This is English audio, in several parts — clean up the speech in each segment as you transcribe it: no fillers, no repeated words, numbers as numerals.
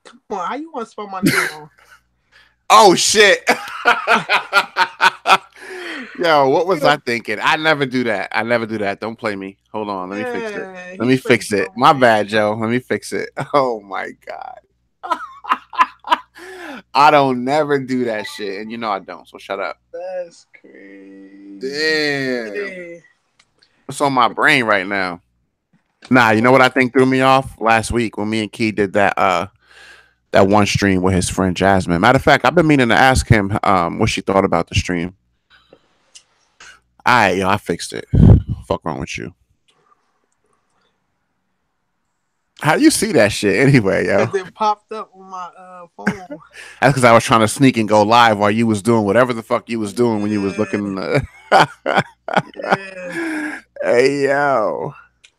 Come on, how you want to spell my name wrong? Oh shit. Yo, what was I thinking? I never do that. I never do that. Don't play me. Hold on. Let me fix it. Yeah, Let he me finna fix it. spell My my name. bad, Joe. Let me fix it. Oh my God. I don't never do that shit. And you know I don't. So shut up. That's crazy. Damn. Yeah. What's on my brain right now? Nah, you know what I think threw me off last week when me and Key did that one stream with his friend Jazmyn. Matter of fact, I've been meaning to ask him what she thought about the stream. Alright, yo, I fixed it. Fuck wrong with you? How do you see that shit anyway, yo? Because it popped up on my phone. That's because I was trying to sneak and go live while you was doing whatever the fuck you was doing when you was Yeah. looking. Yeah. Hey yo,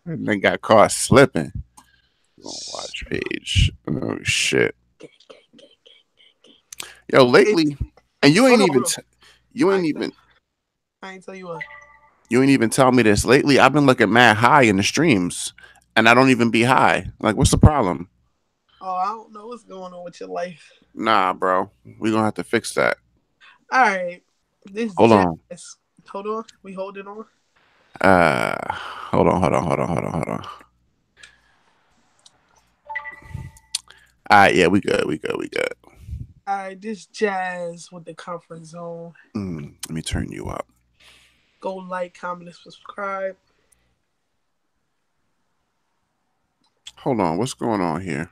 and they got caught slipping. Watch page. Oh shit, yo. It's, Lately, and you hold ain't on, even, hold on. you I ain't ain't, even, I ain't tell you what. you ain't even tell me this. Lately, I've been looking mad high in the streams, and I don't even be high. Like, what's the problem? Oh, I don't know what's going on with your life. Nah, bro, we gonna have to fix that. All right. This Hold jazz. on. Hold on. We hold it on. Hold on. All right, yeah, we good. We good. All right. This jazz with the comfort zone. Let me turn you up. Go like, comment, and subscribe. Hold on, what's going on here?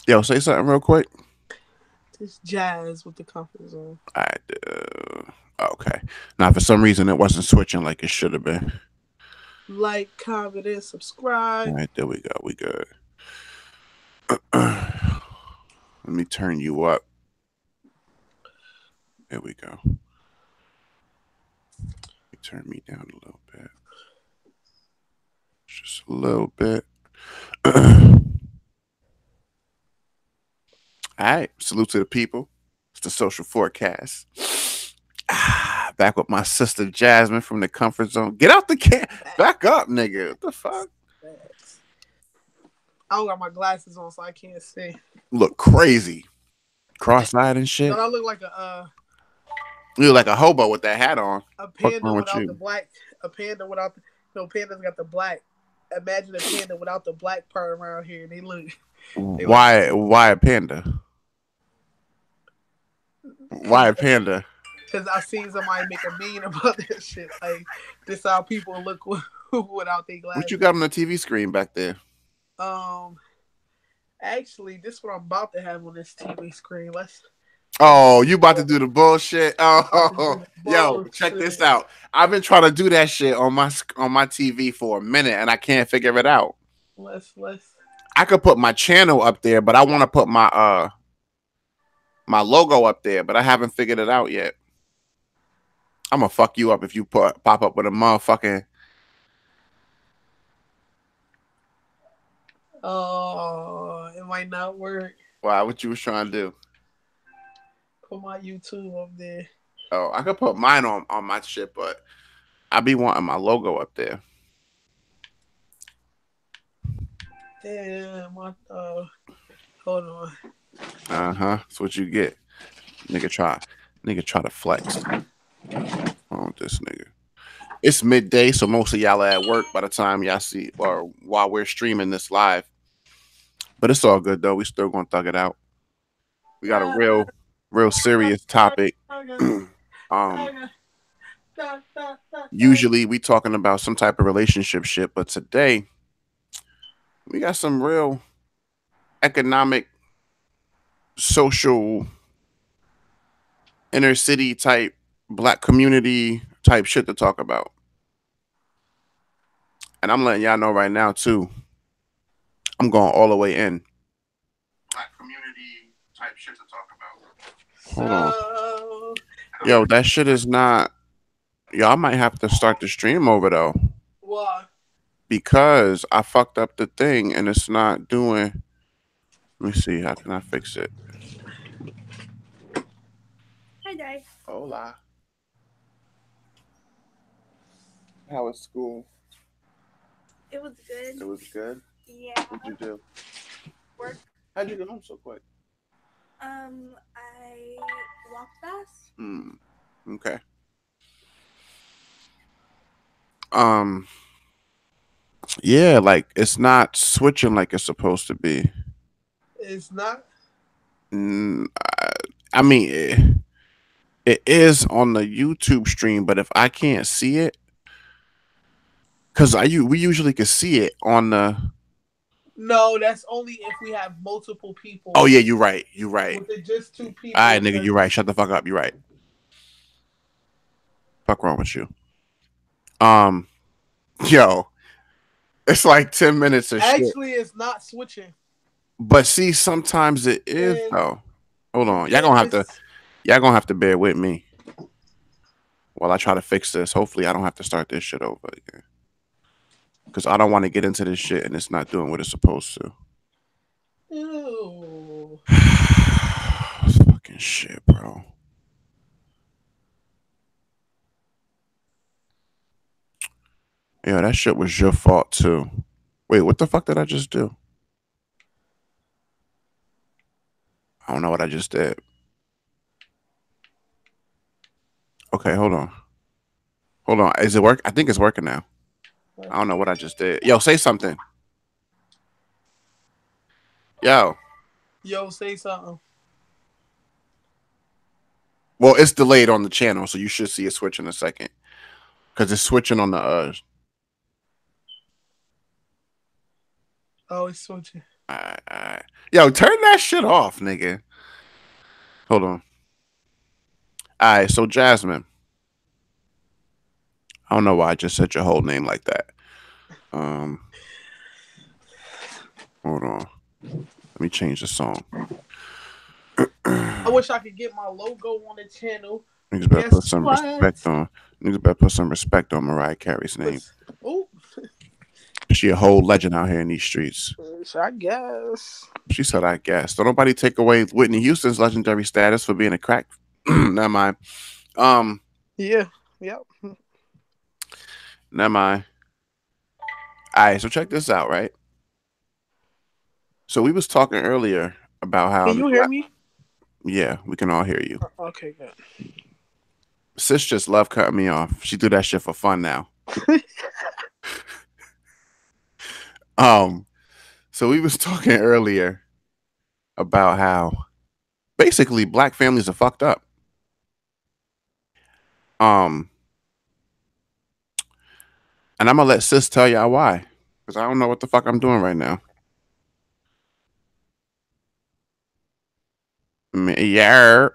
Yo, say something real quick. This jazz with the comfort zone. I okay. Now, for some reason, it wasn't switching like it should have been. Like, comment, and All subscribe. right, there we go. We good. Let me turn you up. There we go. Let me turn me down a little bit. Just a little bit. All right. Salute to the people. It's the social forecast. Back with my sister Jazmyn from the comfort zone. Get out the can. Back up, nigga. What the fuck? Facts. I don't got my glasses on, so I can't see. Look crazy. Cross-eyed and shit. Don't I look like You look like a hobo with that hat on. a What's panda wrong with without the you? black? A panda without the no panda's got the black. Imagine a panda without the black part around here. They look Why a panda? Why because a panda? I seen somebody make a meme about that shit. Like this how people look without their What you glasses. got on the TV screen back there? Um, actually, this is what I'm about to have on this TV screen. Let's Oh, you about to do the bullshit? about to Oh, do the yo, check this bullshit. out. I've been trying to do that shit on my TV for a minute, and I can't figure it out. Let's. I could put my channel up there, but I want to put my logo up there, but I haven't figured it out yet. I'm gonna fuck you up if you pop up with a motherfucking. Oh, it might not work. Why? What you was trying to do? Put my YouTube up there. Oh, I could put mine on my shit, but I be wanting my logo up there. Damn, hold on. That's what you get. Nigga try to flex on this nigga. It's midday, so most of y'all are at work by the time y'all see or while we're streaming this live. But it's all good though. We still gonna thug it out. We got a real serious topic. um Usually we talking about some type of relationship shit, but today we got some real economic, social, inner city type, black community type shit to talk about. And I'm letting y'all know right now too. I'm going all the way in. Black community type shit to talk about. Hold on. So Yo, that shit is not. Yo, I might have to start the stream over though. what? Because I fucked up the thing and it's not doing. Let me see. How can I fix it? Hey, Dave. Hola. How was school? It was good. It was good. Yeah. What'd you do? Work. How'd you get home so quick? I walked fast. Okay. Um. Yeah, like it's not switching like it's supposed to be. It's not. Mm, I mean, it is on the YouTube stream, but if I can't see it, because we usually could see it on the. No, that's only if we have multiple people. Oh yeah, you're right. You're right. With it just two All people, right, nigga, you're right. Shut the fuck up. You're right. Fuck wrong with you? Um, yo, it's like 10 minutes of shit. Actually, it's not switching. But see, sometimes it is though. Hold on, y'all gonna have to bear with me while I try to fix this. Hopefully, I don't have to start this shit over again. Because I don't want to get into this shit and it's not doing what it's supposed to. Ew. Fucking shit, bro. Yeah, that shit was your fault too. Wait, what the fuck did I just do? I don't know what I just did. Okay, hold on. Hold on. Is it work? I think it's working now. I don't know what I just did. Yo, say something. Yo, say something. well, it's delayed on the channel, so you should see it switch in a second. Because it's switching on the Oh, it's switching. Alright. Yo, turn that shit off, nigga. Hold on. Alright, so Jazmyn. I don't know why I just said your whole name like that. Hold on. Let me change the song. I wish I could get my logo on the channel. Niggas better put some respect on. Niggas better put some respect on Mariah Carey's name. Oh. She a whole legend out here in these streets. I guess. She said, I guess. Don't nobody take away Whitney Houston's legendary status for being a crack. Never mind. Yeah. Yep. Never mind. Alright, so check this out, right? So we was talking earlier about how. Can you hear me? Yeah, we can all hear you. Okay, good. Sis just love cutting me off. She do that shit for fun now. So we was talking earlier about how basically black families are fucked up. And I'm gonna let sis tell y'all why. Because I don't know what the fuck I'm doing right now. Yeah.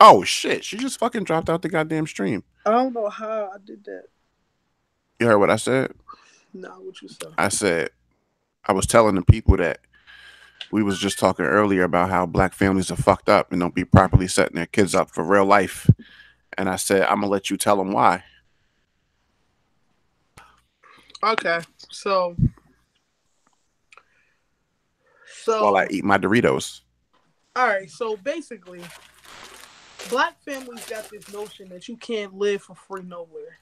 Oh shit, she just fucking dropped out the goddamn stream. I don't know how I did that. You heard what I said? No, what you said? I said I was telling the people that we was just talking earlier about how black families are fucked up and don't be properly setting their kids up for real life. And I said, I'm going to let you tell them why. Okay. So while I eat my Doritos. All right. So basically, black families got this notion that you can't live for free nowhere.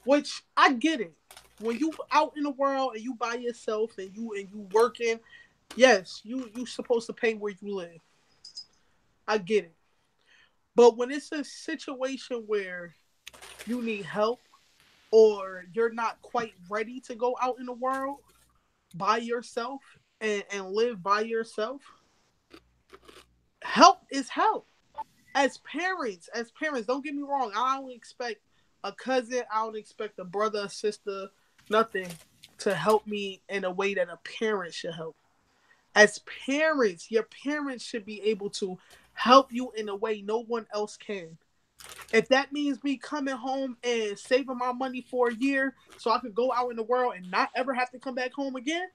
Which I get it. When you out in the world and you by yourself and you working, yes, you supposed to pay where you live. I get it. But when it's a situation where you need help or you're not quite ready to go out in the world by yourself and live by yourself, help is help. As parents, don't get me wrong, I don't expect a cousin, I don't expect a brother, a sister, nothing to help me in a way that a parent should help. As parents, your parents should be able to help you in a way no one else can. If that means me coming home and saving my money for a year so I could go out in the world and not ever have to come back home again,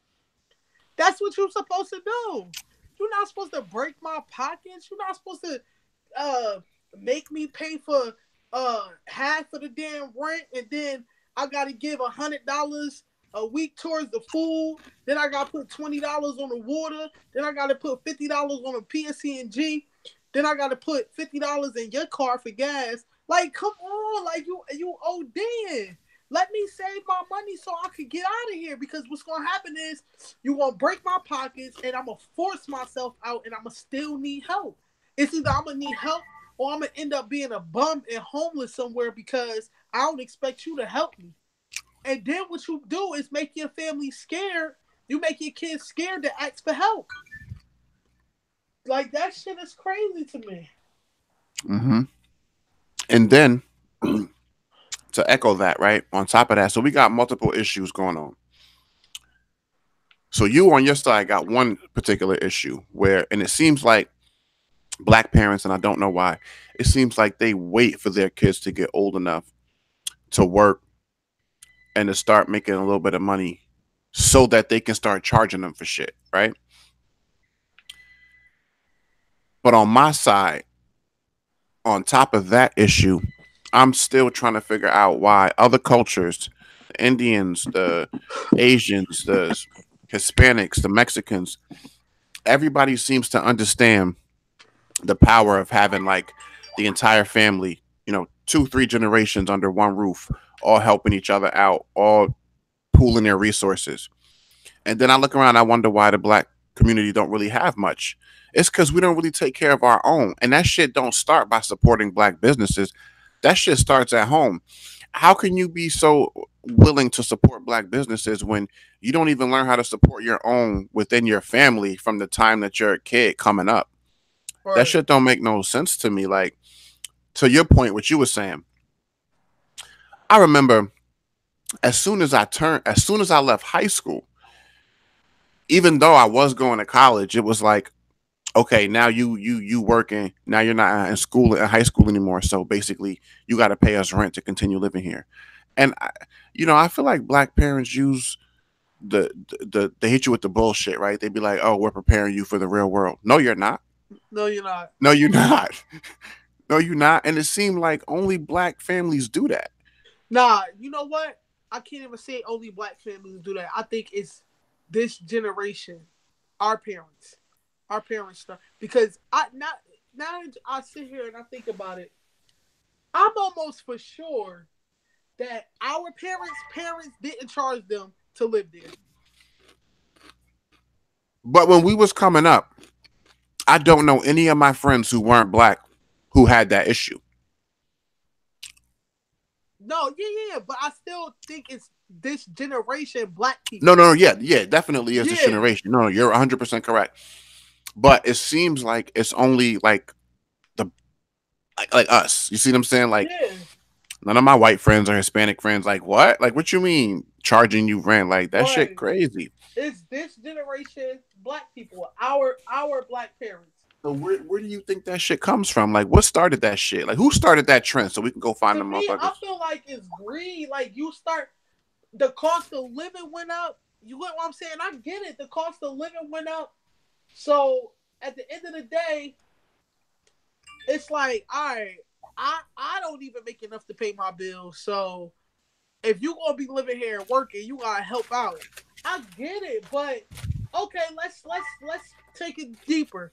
that's what you're supposed to do. You're not supposed to break my pockets. You're not supposed to make me pay for half of the damn rent, and then I gotta give $100 a week towards the food. Then I gotta put $20 on the water. Then I gotta put $50 on a PSC&G. Then I gotta put $50 in your car for gas. Like, come on, like you ODing. Let me save my money so I could get out of here. Because what's gonna happen is you gonna break my pockets, and I'm gonna force myself out, and I'm gonna still need help. It's either I'm gonna need help or I'm gonna end up being a bum and homeless somewhere because I don't expect you to help me. And then what you do is make your family scared. You make your kids scared to ask for help. Like that shit is crazy to me. Mm-hmm. And then to echo that, right? On top of that, so we got multiple issues going on. So you on your side got one particular issue where, and it seems like black parents, and I don't know why, it seems like they wait for their kids to get old enough to work and to start making a little bit of money so that they can start charging them for shit, right? But on my side, on top of that issue, I'm still trying to figure out why other cultures, the Indians, the Asians, the Hispanics, the Mexicans, everybody seems to understand the power of having like the entire family, you know, two, three generations under one roof, all helping each other out, all pooling their resources. And then I look around, I wonder why the black community don't really have much. It's because we don't really take care of our own. And that shit don't start by supporting black businesses. That shit starts at home. How can you be so willing to support black businesses when you don't even learn how to support your own within your family from the time that you're a kid coming up? That Right. shit don't make no sense to me. Like, to your point, what you were saying, I remember as soon as I left high school, even though I was going to college, it was like, okay, now you working, now you're not in school in high school anymore. So basically, you got to pay us rent to continue living here. And I feel like black parents use they hit you with the bullshit, right? They be like, oh, we're preparing you for the real world. No, you're not. No, you're not. No, you're not. No, you're not. And it seemed like only black families do that. Nah, you know what? I can't even say only black families do that. I think it's this generation, our parents, stuff. Because I not now that I sit here and I think about it, I'm almost for sure that our parents didn't charge them to live there. But when we was coming up, I don't know any of my friends who weren't black who had that issue. No, yeah, yeah, but I still think it's this generation black No, people. no, no, yeah, yeah, it definitely is this Yeah, generation. No, no, you're 100% correct. But it seems like it's only like the like us. You see what I'm saying? Like yeah, none of my white friends or Hispanic friends. Like what? Like what you mean charging you rent? Like that shit right. crazy. It's this generation black people, our black parents. So where do you think that shit comes from? Like what started that shit? Like who started that trend? So we can go find To the me, motherfuckers. I feel like it's greed. Like you start, the cost of living went up. You get what I'm saying? I get it. The cost of living went up. So at the end of the day, it's like, all right, I don't even make enough to pay my bills. So if you gonna be living here and working, you gotta help out. I get it, but okay, let's take it deeper.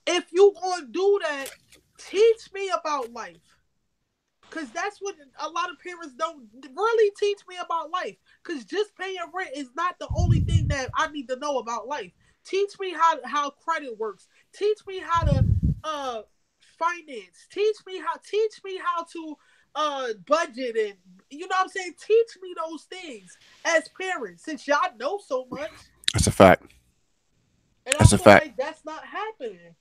If you gonna do that, teach me about life. Cause that's what a lot of parents don't really teach me about life. Cause just paying rent is not the only thing that I need to know about life. Teach me how credit works. Teach me how to uh finance. Teach me how to budget, and you know what I'm saying? Teach me those things as parents, since y'all know so much. That's a fact. And I That's a feel fact. like that's not happening.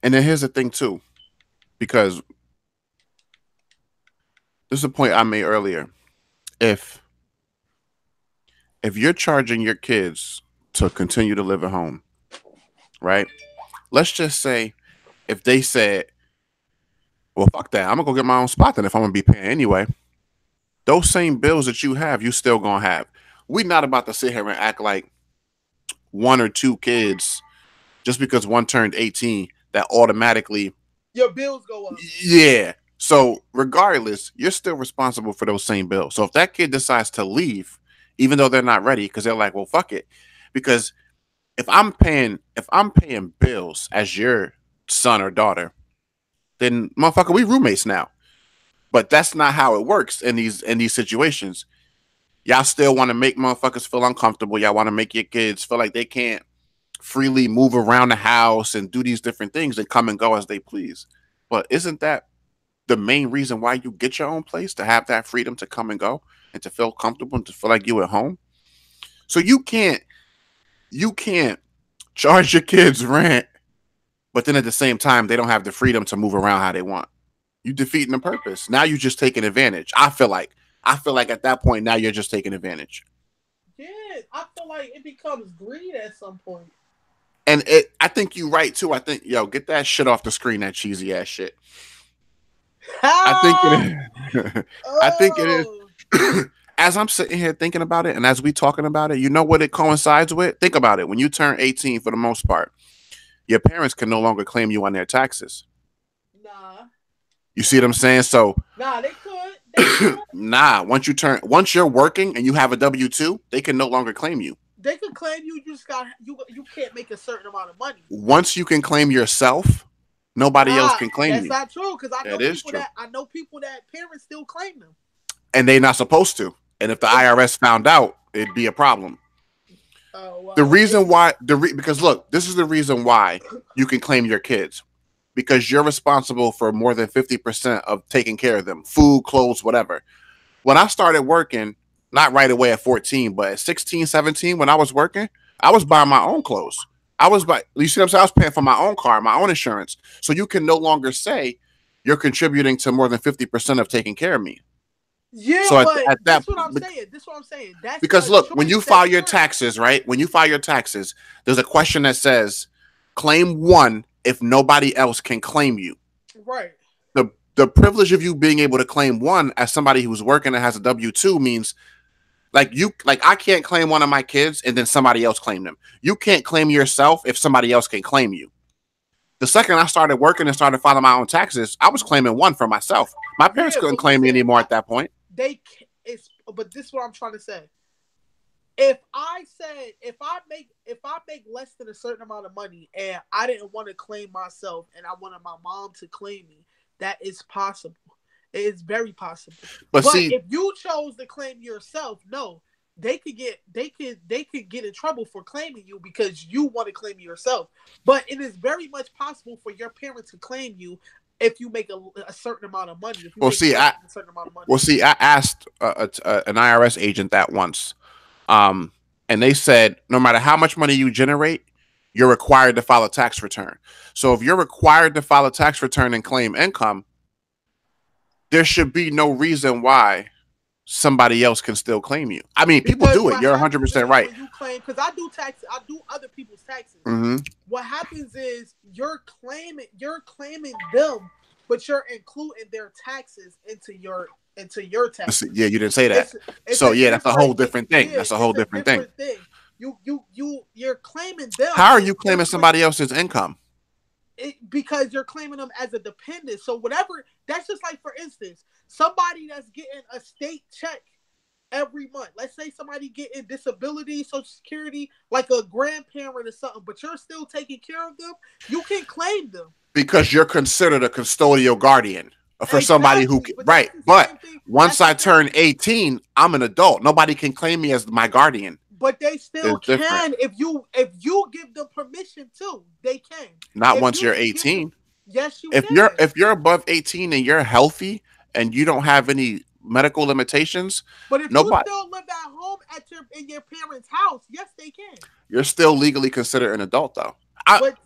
And then here's the thing too, because this is a point I made earlier. If if you're charging your kids to continue to live at home, right? Let's just say if they said, well, fuck that. I'm gonna go get my own spot then if I'm gonna be paying anyway. Those same bills that you have, you still gonna have. We're not about to sit here and act like one or two kids, just because one turned 18, that automatically, Your bills go up. yeah. So regardless, you're still responsible for those same bills. So if that kid decides to leave, even though they're not ready, because they're like, well, fuck it. Because if I'm paying bills as your son or daughter, then motherfucker, we roommates now. But that's not how it works in these situations. Y'all still want to make motherfuckers feel uncomfortable. Y'all want to make your kids feel like they can't freely move around the house and do these different things and come and go as they please. But isn't that the main reason why you get your own place, to have that freedom to come and go and to feel comfortable and to feel like you at home? So you can't charge your kids rent, but then at the same time they don't have the freedom to move around how they want. You defeating the purpose. Now you're just taking advantage. I feel like at that point now you're just taking advantage. Yeah, I feel like it becomes greed at some point. And I think you're right too. I think, yo, get that shit off the screen, that cheesy ass shit. I think it is. I think it is. As I'm sitting here thinking about it, and as we talking about it, you know what it coincides with? Think about it. When you turn 18, for the most part, your parents can no longer claim you on their taxes. Nah. You see what I'm saying? So nah, they could. Nah. Once you're working and you have a W-2, they can no longer claim you. They can claim you. You can't make a certain amount of money. Once you can claim yourself, nobody else can claim you. That's not true, because I know people that parents still claim them, and they're not supposed to. And if the IRS found out, it'd be a problem. Oh, wow. The reason why because look, this is the reason why you can claim your kids, because you're responsible for more than 50% of taking care of them, food, clothes, whatever. When I started working, not right away at 14, but at 16, 17, when I was working, I was buying my own clothes. You see what I'm saying? I was paying for my own car, my own insurance. So you can no longer say you're contributing to more than 50% of taking care of me. Yeah, so that's what I'm saying. This is what I'm saying. That's because look, when you file your taxes, right? When you file your taxes, there's a question that says, claim one if nobody else can claim you. Right. The privilege of you being able to claim one as somebody who's working and has a W-2 means like I can't claim one of my kids and then somebody else claim them. You can't claim yourself if somebody else can claim you. The second I started working and started filing my own taxes, I was claiming one for myself. My parents couldn't claim me anymore at that point. But this is what I'm trying to say. If I make less than a certain amount of money and I didn't want to claim myself and I wanted my mom to claim me, that is possible. It is very possible. But see, if you chose to claim yourself, no, they could get in trouble for claiming you because you want to claim yourself. But it is very much possible for your parents to claim you if you make a certain amount of money. I asked an IRS agent that once, and they said no matter how much money you generate, you're required to file a tax return. So if you're required to file a tax return and claim income, there should be no reason why somebody else can still claim you. I mean, people do it. You're 100% right. When you claim, because I do taxes, I do other people's taxes. Mm-hmm. What happens is you're claiming them, but you're including their taxes into your taxes. Yeah, you didn't say that. That's a whole different thing. Yeah, that's a whole different thing. You're claiming them. How are you claiming somebody else's income? Because you're claiming them as a dependent. So whatever, that's just like, for instance, somebody that's getting a state check every month. Let's say somebody getting disability, Social Security, like a grandparent or something, but you're still taking care of them. You can claim them because you're considered a custodial guardian for somebody who can, right. But once I turn 18, I'm an adult. Nobody can claim me as my guardian. But they still can if you give them permission to. They can. Not once you're 18. Yes, you can. If you're above 18 and you're healthy and you don't have any medical limitations, but if you still live at home in your parents' house, yes, they can. You're still legally considered an adult, though.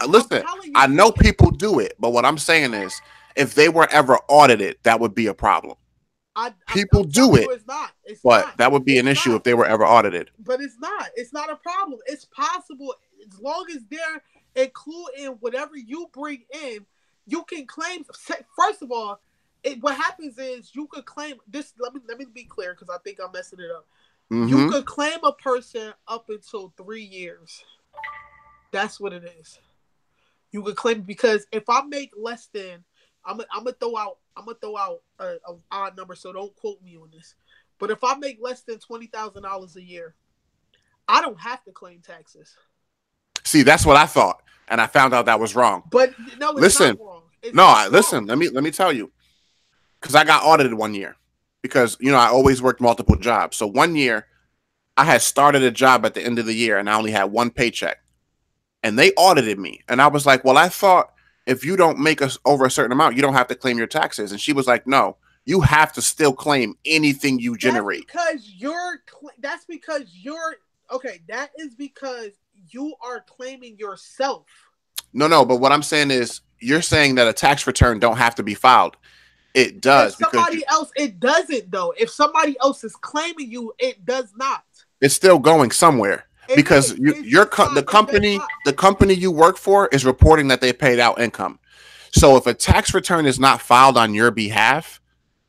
Listen, I know people do it, but what I'm saying is, if they were ever audited, that would be a problem. People do it, but that would be an issue if they were ever audited. But it's not. It's not a problem. It's possible as long as they're including whatever you bring in. You can claim. First of all, what happens is you could claim this. Let me be clear because I think I'm messing it up. Mm-hmm. You could claim a person up until 3 years. That's what it is. You could claim because if I make less than, I'm gonna throw out a odd number, so don't quote me on this. But if I make less than $20,000 a year, I don't have to claim taxes. See, that's what I thought, and I found out that was wrong. But no, it's not wrong. Listen. Let me tell you, because I got audited one year because, you know, I always worked multiple jobs. So one year I had started a job at the end of the year and I only had one paycheck and they audited me. And I was like, well, I thought if you don't make us over a certain amount, you don't have to claim your taxes. And she was like, no, you have to still claim anything you generate. That's because you're okay. That is because you are claiming yourself. No, but what I'm saying is you're saying that a tax return don't have to be filed. It does. If somebody else, it doesn't though. If somebody else is claiming you, it does not. It's still going somewhere because the company you work for is reporting that they paid out income. So if a tax return is not filed on your behalf,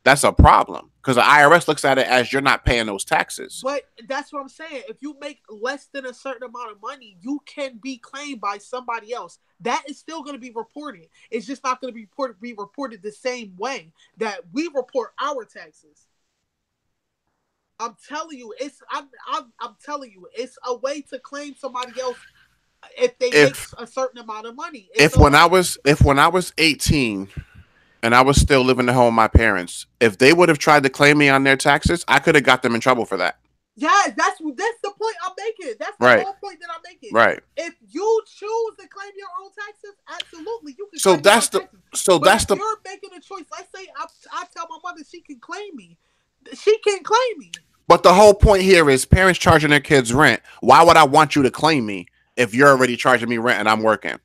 that's a problem because the IRS looks at it as you're not paying those taxes. But that's what I'm saying. If you make less than a certain amount of money, you can be claimed by somebody else. That is still going to be reported. It's just not going to be reported the same way that we report our taxes. I'm telling you, I'm telling you, it's a way to claim somebody else if they make a certain amount of money. If when I was 18 and I was still living at home with my parents, if they would have tried to claim me on their taxes, I could have got them in trouble for that. Yeah, that's the point I'm making. That's the whole point that I'm making. Right. If you choose to claim your own taxes, absolutely you can. If you're making a choice, let's say I tell my mother she can claim me. She can claim me. But the whole point here is parents charging their kids rent. Why would I want you to claim me if you're already charging me rent and I'm working?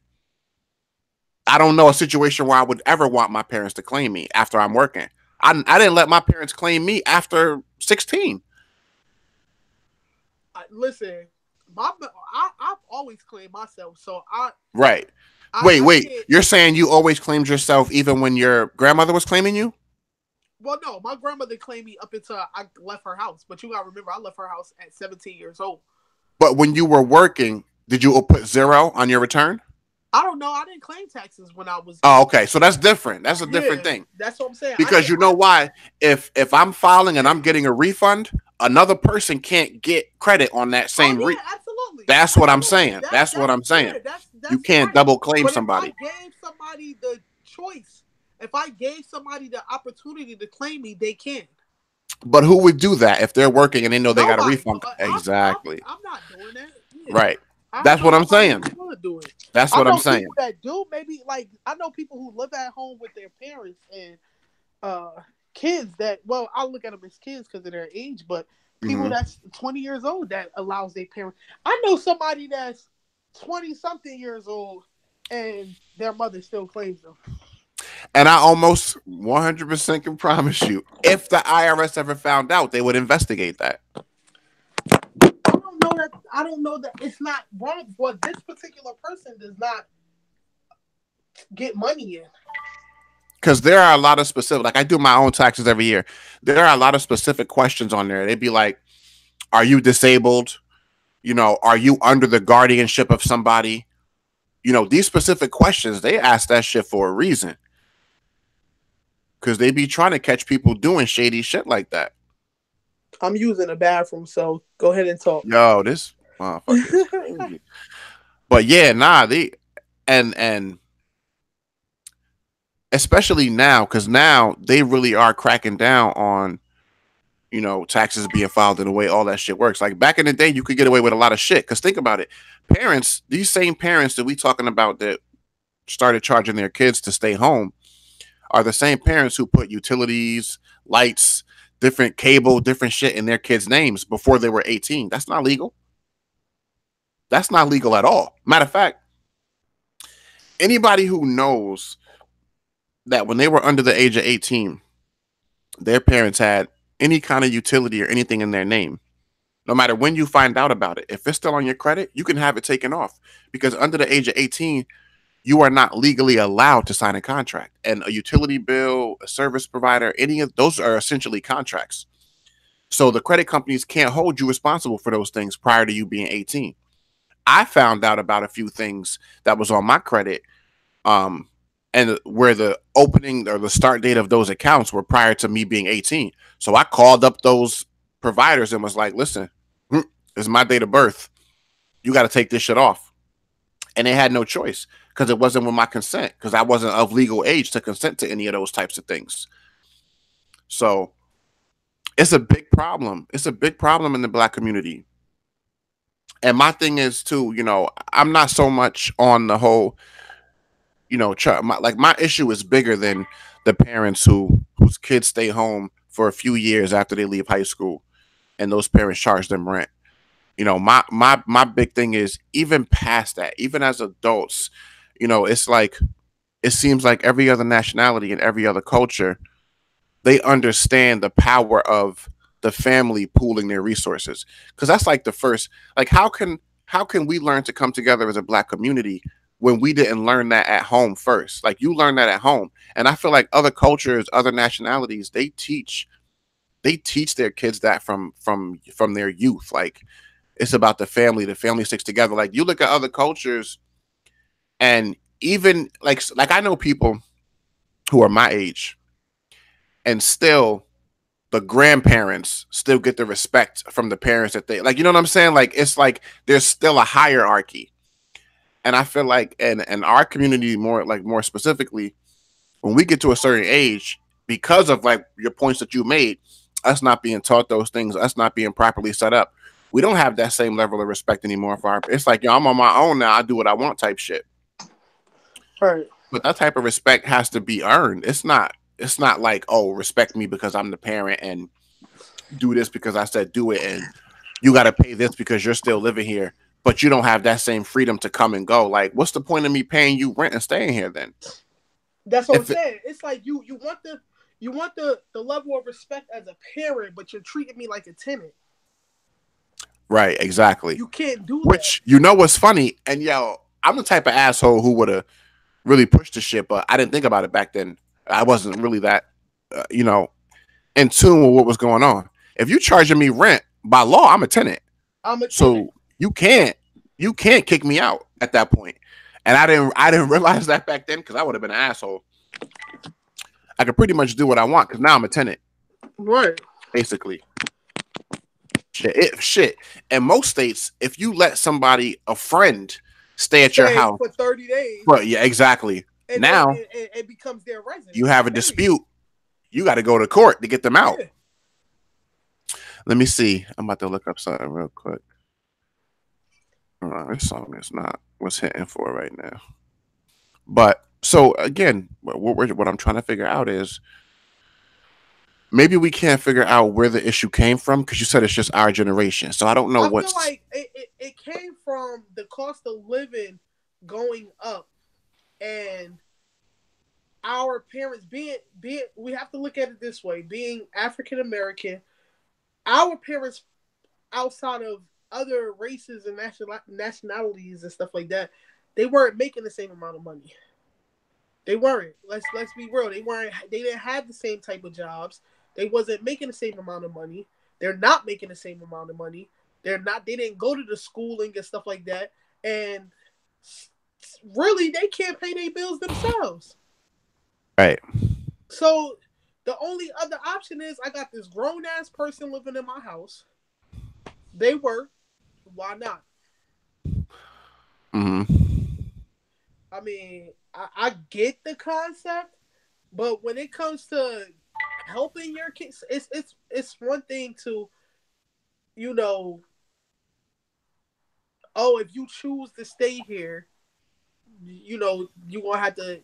I don't know a situation where I would ever want my parents to claim me after I'm working. I didn't let my parents claim me after 16. Listen, I've always claimed myself. So Right. Wait. You're saying you always claimed yourself even when your grandmother was claiming you? Well, no, my grandmother claimed me up until I left her house. But you got to remember, I left her house at 17 years old. But when you were working, did you put 0 on your return? I don't know. I didn't claim taxes when I was. Oh, okay. So that's different. That's a different thing. That's what I'm saying. Because you know why? If I'm filing and I'm getting a refund, another person can't get credit on that same absolutely. That's what I'm saying. That's what I'm saying. You can't double claim somebody. If I gave somebody the choice, if I gave somebody the opportunity to claim me, they can. But who would do that if they're working and they know they got a refund? Exactly. I'm not doing that. Yeah. Right. That's what I'm saying. That's what I'm saying. That do maybe like I know people who live at home with their parents and kids that I look at them as kids because of their age, but people that's 20 years old that allows their parents. I know somebody that's 20 something years old and their mother still claims them. And I almost 100% can promise you, if the IRS ever found out, they would investigate that. I don't know that it's not wrong, but this particular person does not get money in. Because there are a lot of specific, like I do my own taxes every year. There are a lot of specific questions on there. They'd be like, are you disabled? You know, are you under the guardianship of somebody? You know, these specific questions, they ask that shit for a reason. Because they be trying to catch people doing shady shit like that. I'm using a bathroom, so go ahead and talk. Yo, this motherfucker is crazy. But yeah, and especially now, because now they really are cracking down on, you know, taxes being filed in the way all that shit works. Like back in the day, you could get away with a lot of shit. Because think about it. Parents, these same parents that we talking about that started charging their kids to stay home are the same parents who put utilities, lights, different cable, different shit in their kids' names before they were 18. That's not legal. That's not legal at all. Matter of fact, anybody who knows that when they were under the age of 18, their parents had any kind of utility or anything in their name, no matter when you find out about it, if it's still on your credit, you can have it taken off. Because under the age of 18, you are not legally allowed to sign a contract. And a utility bill, a service provider, any of those are essentially contracts. So the credit companies can't hold you responsible for those things prior to you being 18. I found out about a few things that was on my credit, and where the opening or the start date of those accounts were prior to me being 18. So I called up those providers and was like, listen, this is my date of birth. You got to take this shit off. And they had no choice because it wasn't with my consent, because I wasn't of legal age to consent to any of those types of things. So it's a big problem. It's a big problem in the black community. And my thing is too, I'm not so much on the whole, my issue is bigger than the parents whose kids stay home for a few years after they leave high school, and those parents charge them rent. My big thing is even past that, even as adults, it's like it seems like every other nationality and every other culture, they understand the power of the family pooling their resources, because that's like the first, like how can we learn to come together as a black community when we didn't learn that at home first? Like, you learn that at home. And I feel like other cultures, other nationalities, they teach their kids that from their youth. Like, it's about the family sticks together. Like, you look at other cultures, and even like I know people who are my age, and still the grandparents still get the respect from the parents that they like. You know what I'm saying? Like, it's like there's still a hierarchy. And I feel like in our community, more specifically, when we get to a certain age, because of like your points that you made, us not being taught those things, us not being properly set up, we don't have that same level of respect anymore for our. It's like, yo, I'm on my own now. I do what I want type shit. Right. But that type of respect has to be earned. It's not. It's not like, oh, respect me because I'm the parent, and do this because I said do it, and you got to pay this because you're still living here, but you don't have that same freedom to come and go. Like, what's the point of me paying you rent and staying here then? That's what I'm If it, saying. It's like you want the level of respect as a parent, but you're treating me like a tenant. right, exactly. You can't do that. Which, what's funny, and yo, I'm the type of asshole who would have really pushed the shit, but I didn't think about it back then. I wasn't really that, in tune with what was going on. If you charging me rent, by law, I'm a tenant. I'm a tenant. So you can't kick me out at that point. And I didn't realize that back then, because I would have been an asshole. I could pretty much do what I want because now I'm a tenant, Right. basically. Shit. In most states, if you let a friend, stay at your house for 30 days. Well, yeah, exactly. And now it becomes their residence. You have a dispute. You got to go to court to get them out. Yeah. Let me see. I'm about to look up something real quick. This song is not what's hitting for right now. But so again, what I'm trying to figure out is, maybe we can't figure out where the issue came from, because you said it's just our generation. So I don't know I feel like it came from the cost of living going up, and our parents being we have to look at it this way, being African American, our parents, outside of other races and nationalities and stuff like that, they weren't making the same amount of money. They weren't. Let's be real. They didn't have the same type of jobs. They wasn't making the same amount of money. They're not making the same amount of money. They didn't go to the schooling and stuff like that. And really, they can't pay their bills themselves. Right. So the only other option is, I got this grown ass person living in my house. They work. Why not? Mm-hmm. I mean, I get the concept, but when it comes to helping your kids, it's one thing to, if you choose to stay here, you're gonna have to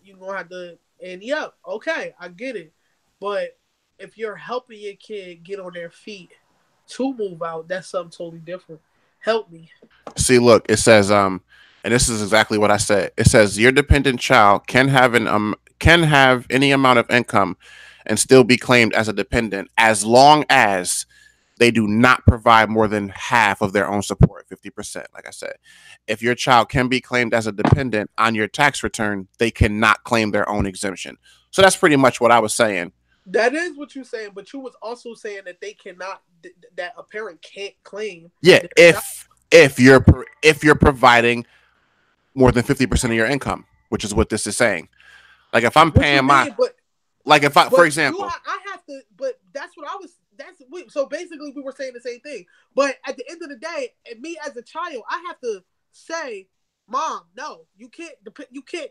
ante up. Okay, I get it. But if you're helping your kid get on their feet to move out, that's something totally different. Help me. See, look, it says, and this is exactly what I said. It says your dependent child can have any amount of income and still be claimed as a dependent, as long as they do not provide more than half of their own support, 50%. Like I said, if your child can be claimed as a dependent on your tax return, they cannot claim their own exemption. So that's pretty much what I was saying. That is what you're saying, but you was also saying that they cannot, that a parent can't claim. Yeah, if you're providing more than 50% of your income, which is what this is saying. Like, if I'm paying for example, I have to, but that's what I was. So basically, we were saying the same thing. But at the end of the day, and me as a child, I have to say, Mom, no, you can't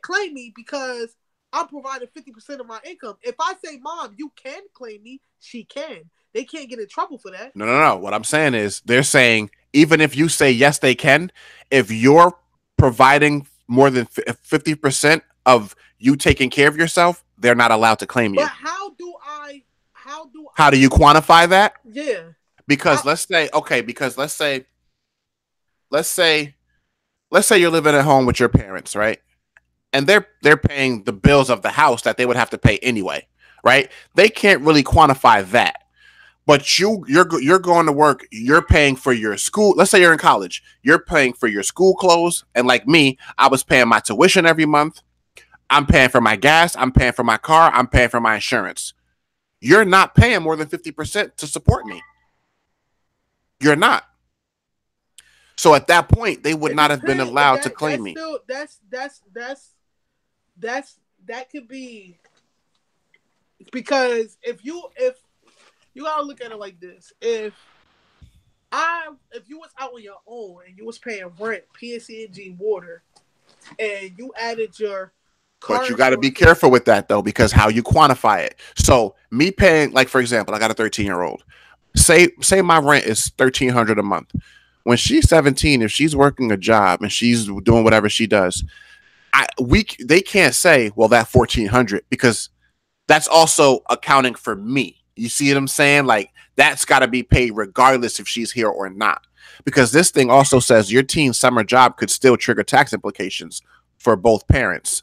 claim me because I'm providing 50% of my income. If I say, Mom, you can claim me, she can. They can't get in trouble for that. No. What I'm saying is they're saying even if you say yes, they can, if you're providing more than 50% of you taking care of yourself, they're not allowed to claim you. But how do How do you quantify that? Yeah. Because let's say let's say you're living at home with your parents, right? And they're paying the bills of the house that they would have to pay anyway, right? They can't really quantify that. But you're going to work, you're paying for your school. Let's say you're in college, you're paying for your school clothes, and like me, I was paying my tuition every month. I'm paying for my gas, I'm paying for my car, I'm paying for my insurance. You're not paying more than 50% to support me. You're not. So at that point, they would not have been allowed to claim me. Still, that could be because if you gotta look at it like this, if you was out on your own and you was paying rent, PSE&G, water, and you added your car, but you got to be careful with that though, because how you quantify it. So me paying, like for example, I got a 13-year-old. Say my rent is $1,300 a month. When she's 17, if she's working a job and she's doing whatever she does, they can't say, well, that $1,400, because that's also accounting for me. You see what I'm saying? Like that's got to be paid regardless if she's here or not, because this thing also says your teen's summer job could still trigger tax implications for both parents.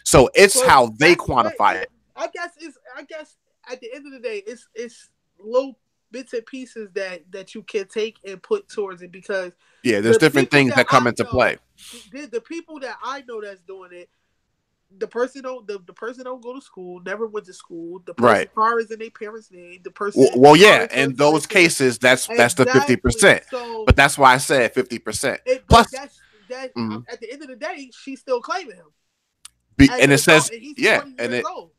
So it's how they quantify it. I guess at the end of the day, it's little bits and pieces that you can take and put towards it, because there's different things that come into play. The people that I know that's doing it, the person don't go to school, never went to school. The person's car is in their parents' name. The person, in those cases, that's the 50%. So, but that's why I said 50%. Plus, at the end of the day, she's still claiming him. And it says,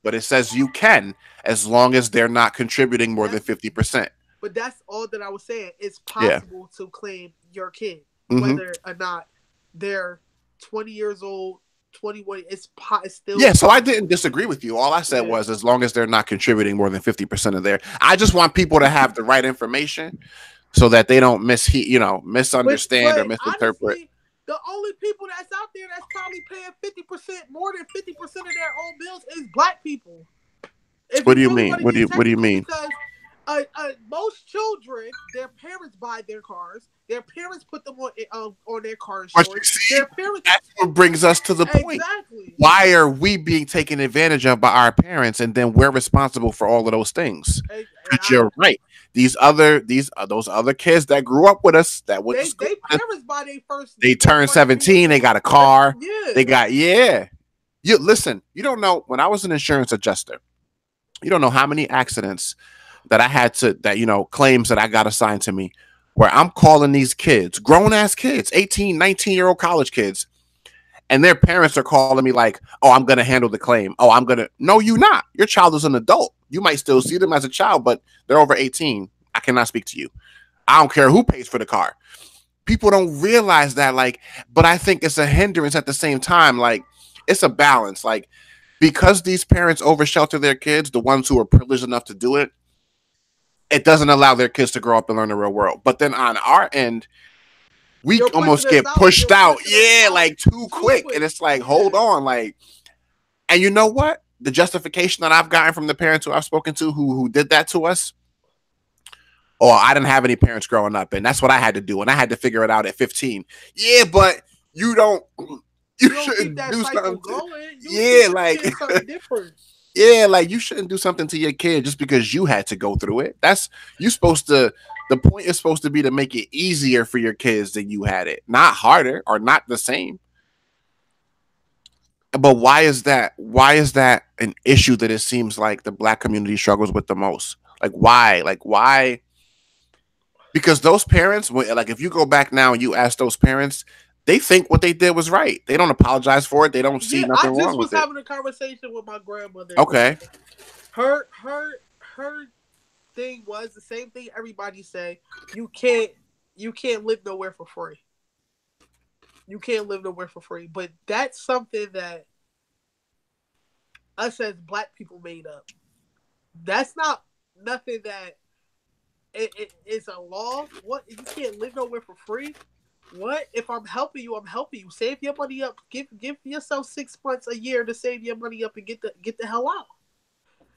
but it says you can, as long as they're not contributing more than 50%. But that's all that I was saying. It's possible to claim your kid, whether or not they're 20 years old, 21. It's still. Yeah, so I didn't disagree with you. All I said was, as long as they're not contributing more than 50% of their. I just want people to have the right information so that they don't misunderstand or misinterpret. Honestly, the only people that's out there that's probably paying 50%, more than 50% of their own bills is black people. What do you mean? What do you mean? Because most children, their parents buy their cars. Their parents put them on their car insurance. Their parents. That's what brings us to the point. Exactly. Why are we being taken advantage of by our parents, and then we're responsible for all of those things? But you're right. Those other kids that grew up with us, that went to school, parents buy their first. They turned 17. They got a car. Yeah. They got You listen. You don't know, when I was an insurance adjuster, you don't know how many accidents that I had claims that I got assigned to me, where I'm calling these kids, grown ass kids, 18, 19-year-old college kids, and their parents are calling me like, oh, I'm going to handle the claim. Oh, no, you're not. Your child is an adult. You might still see them as a child, but they're over 18. I cannot speak to you. I don't care who pays for the car. People don't realize that, but I think it's a hindrance at the same time. It's a balance. Because these parents overshelter their kids, the ones who are privileged enough to do it, it doesn't allow their kids to grow up and learn the real world. But then on our end, we almost get pushed out. Too quick. And it's hold on. And you know what? The justification that I've gotten from the parents who I've spoken to who did that to us. Oh, I didn't have any parents growing up, and that's what I had to do. And I had to figure it out at 15. Yeah, but you shouldn't do something. Something different. Yeah, you shouldn't do something to your kid just because you had to go through it. The point is supposed to be to make it easier for your kids than you had it, not harder or not the same. But why is that? Why is that an issue that it seems like the black community struggles with the most? Why? Because those parents, if you go back now and you ask those parents, they think what they did was right. They don't apologize for it. They don't see nothing wrong with it. I just was having a conversation with my grandmother. Okay. Her thing was the same thing everybody say. You can't live nowhere for free. You can't live nowhere for free. But that's something that us as black people made up. That's not nothing that it's a law. What, you can't live nowhere for free? What, if I'm helping you, I'm helping you. Save your money up. Give yourself 6 months a year to save your money up and get the hell out.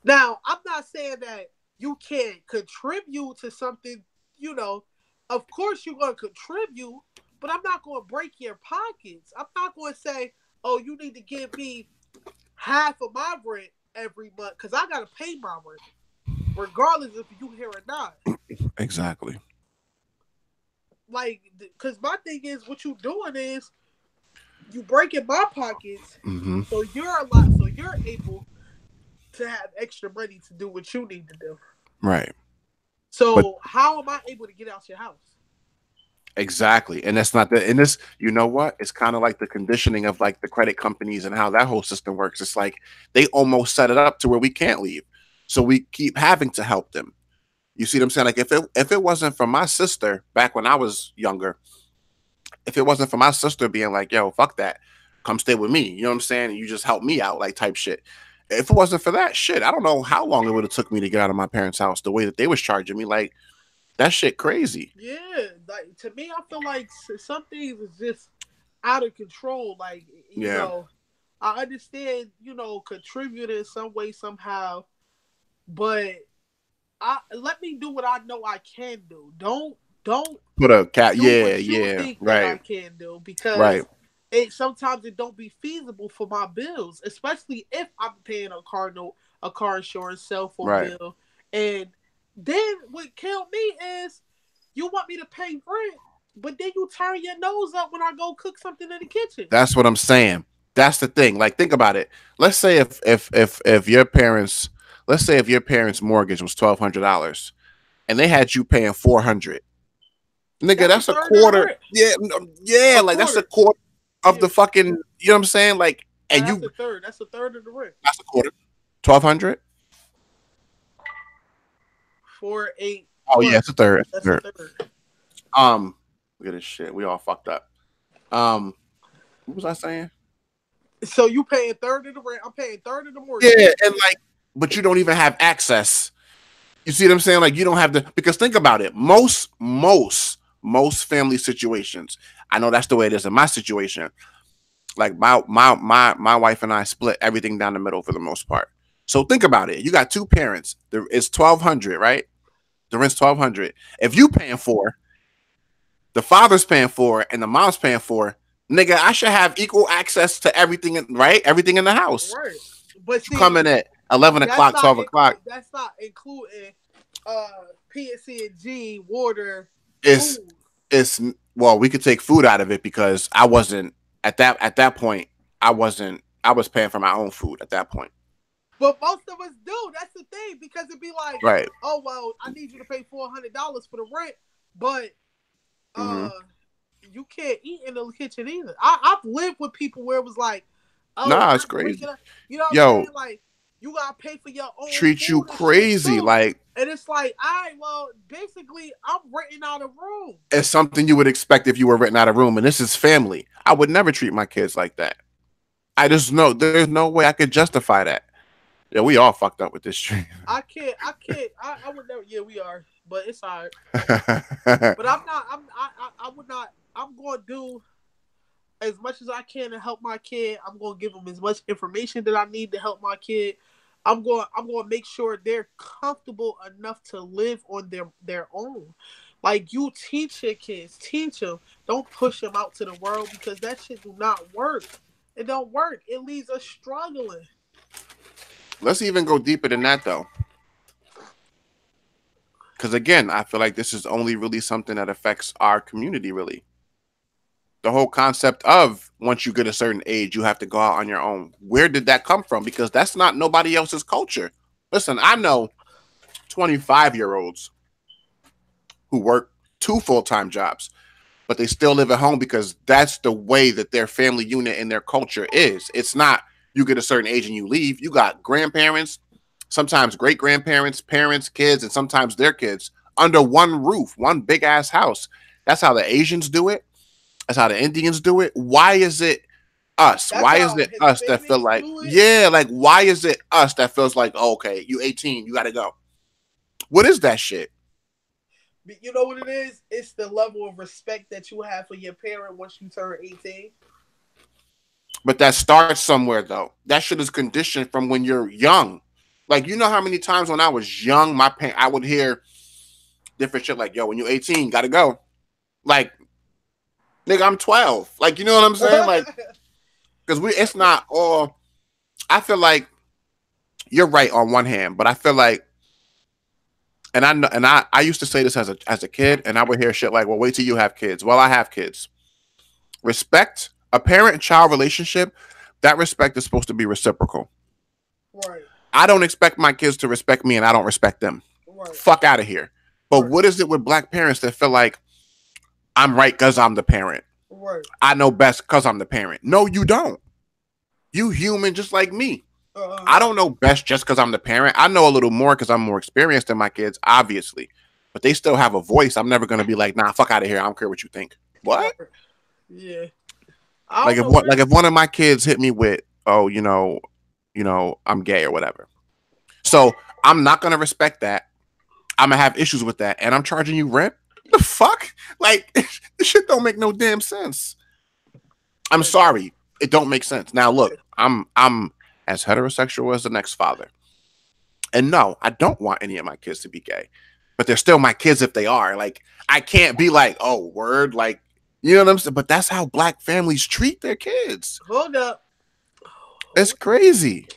Now, I'm not saying that you can't contribute to something. You know, of course you're gonna contribute, but I'm not gonna break your pockets. I'm not gonna say, oh, you need to give me half of my rent every month because I gotta pay my rent, regardless if you here or not. Exactly. Like, because my thing is, what you doing is you breaking my pockets, so you're able to have extra money to do what you need to do. Right. So But how am I able to get out your house? exactly. And that's not the, and this, you know what? It's kind of like the conditioning of like the credit companies and how that whole system works. It's like they almost set it up to where we can't leave. So we keep having to help them. You see what I'm saying? Like if it wasn't for my sister back when I was younger, if it wasn't for my sister being like, yo, fuck that, come stay with me. You know what I'm saying? And you just help me out, like type shit. If it wasn't for that shit, I don't know how long it would have took me to get out of my parents' house the way that they was charging me. Like, that shit crazy. Yeah, like to me, I feel like some things is just out of control. Like, you know, I understand, you know, contribute in some way somehow, but let me do what I know I can do. Don't Put a cat. do Yeah, what you think that I can do, because sometimes it don't be feasible for my bills, especially if I'm paying a car insurance, cell phone bill, and then what killed me is you want me to pay rent, but then you turn your nose up when I go cook something in the kitchen. That's what I'm saying. That's the thing. Like, think about it. Let's say if your parents, let's say if your parents' mortgage was $1,200 and they had you paying $400. Nigga, that's a quarter. Yeah, like that's a quarter of the fucking. You know what I'm saying? Like, and that's a third. That's a third of the rent. That's a quarter. 1,200. 4, 8. Oh yeah, it's a third. That's a third. Look at this shit. We all fucked up. What was I saying? So you paying third of the rent? I'm paying third of the mortgage. Yeah, and like, but you don't even have access. You see what I'm saying? Like, you don't have the, because think about it. Most family situations, I know that's the way it is in my situation. Like my wife and I split everything down the middle for the most part. So think about it. You got two parents. It's $1,200, right? The rent's $1,200. If you paying for, the father's paying for, and the mom's paying for, nigga, I should have equal access to everything, right? Everything in the house. Right. But you come in at 11 o'clock, 12 o'clock. That's not including P&C&G, water, It's well, we could take food out of it because I wasn't at that point. I was paying for my own food at that point. But most of us do. That's the thing, because it'd be like, right. Oh well, I need you to pay $400 for the rent, but you can't eat in the kitchen either. I've lived with people where it was like, oh, nah, it's crazy. You know what I'm saying? Like, you gotta pay for your own. Treat you crazy, like. And it's like, well, basically, I'm renting out a room. It's something you would expect if you were renting out a room, and this is family. I would never treat my kids like that. I just know there's no way I could justify that. Yeah, we all fucked up with this stream. I can't. I would never. Yeah, we are, but it's all right. But I'm not. I would not. I'm going to do as much as I can to help my kid. I'm going to give them as much information that I need to help my kid. I'm going to make sure they're comfortable enough to live on their own. Like, you teach your kids, teach them. Don't push them out to the world, because that shit do not work. It don't work. It leaves us struggling. Let's even go deeper than that, though. Because again, I feel like this is only really something that affects our community, really. The whole concept of once you get a certain age, you have to go out on your own. Where did that come from? Because that's not nobody else's culture. Listen, I know 25-year-olds who work 2 full-time jobs, but they still live at home because that's the way that their family unit and their culture is. It's not you get a certain age and you leave. You got grandparents, sometimes great-grandparents, parents, kids, and sometimes their kids under one roof, one big-ass house. That's how the Asians do it. That's how the Indians do it. Why is it us? That's Why is how it us that feel Hispanics like, do it. yeah, like why is it us that feels like, oh, okay, you 18, you gotta go? What is that shit? You know what it is? It's the level of respect that you have for your parent once you turn 18. But that starts somewhere though. That shit is conditioned from when you're young. Like, you know how many times when I was young, I would hear different shit like, yo, when you're 18, gotta go. Like, nigga, I'm 12. Like, you know what I'm saying? Like, because it's not all. I feel like you're right on one hand, but I feel like, and I know, and I used to say this as a kid, and I would hear shit like, well, wait till you have kids. Well, I have kids. Respect, a parent-child relationship, that respect is supposed to be reciprocal. Right. I don't expect my kids to respect me, and I don't respect them. Right. Fuck out of here. But Right. what is it with black parents that feel like I'm right because I'm the parent? Right. I know best because I'm the parent. No, you don't. You human just like me. I don't know best just because I'm the parent. I know a little more because I'm more experienced than my kids, obviously. But they still have a voice. I'm never gonna be like, nah, fuck out of here. I don't care what you think. What? Yeah. Like if one of my kids hit me with, oh, I'm gay or whatever. So I'm not gonna respect that. I'm gonna have issues with that, and I'm charging you rent. The fuck? Like, this shit don't make no damn sense. I'm sorry, it don't make sense. Now look, I'm as heterosexual as the next father, and no, I don't want any of my kids to be gay, but they're still my kids if they are. Like, I can't be like, oh, word, like, you know what I'm saying? But that's how black families treat their kids. Hold up. It's crazy.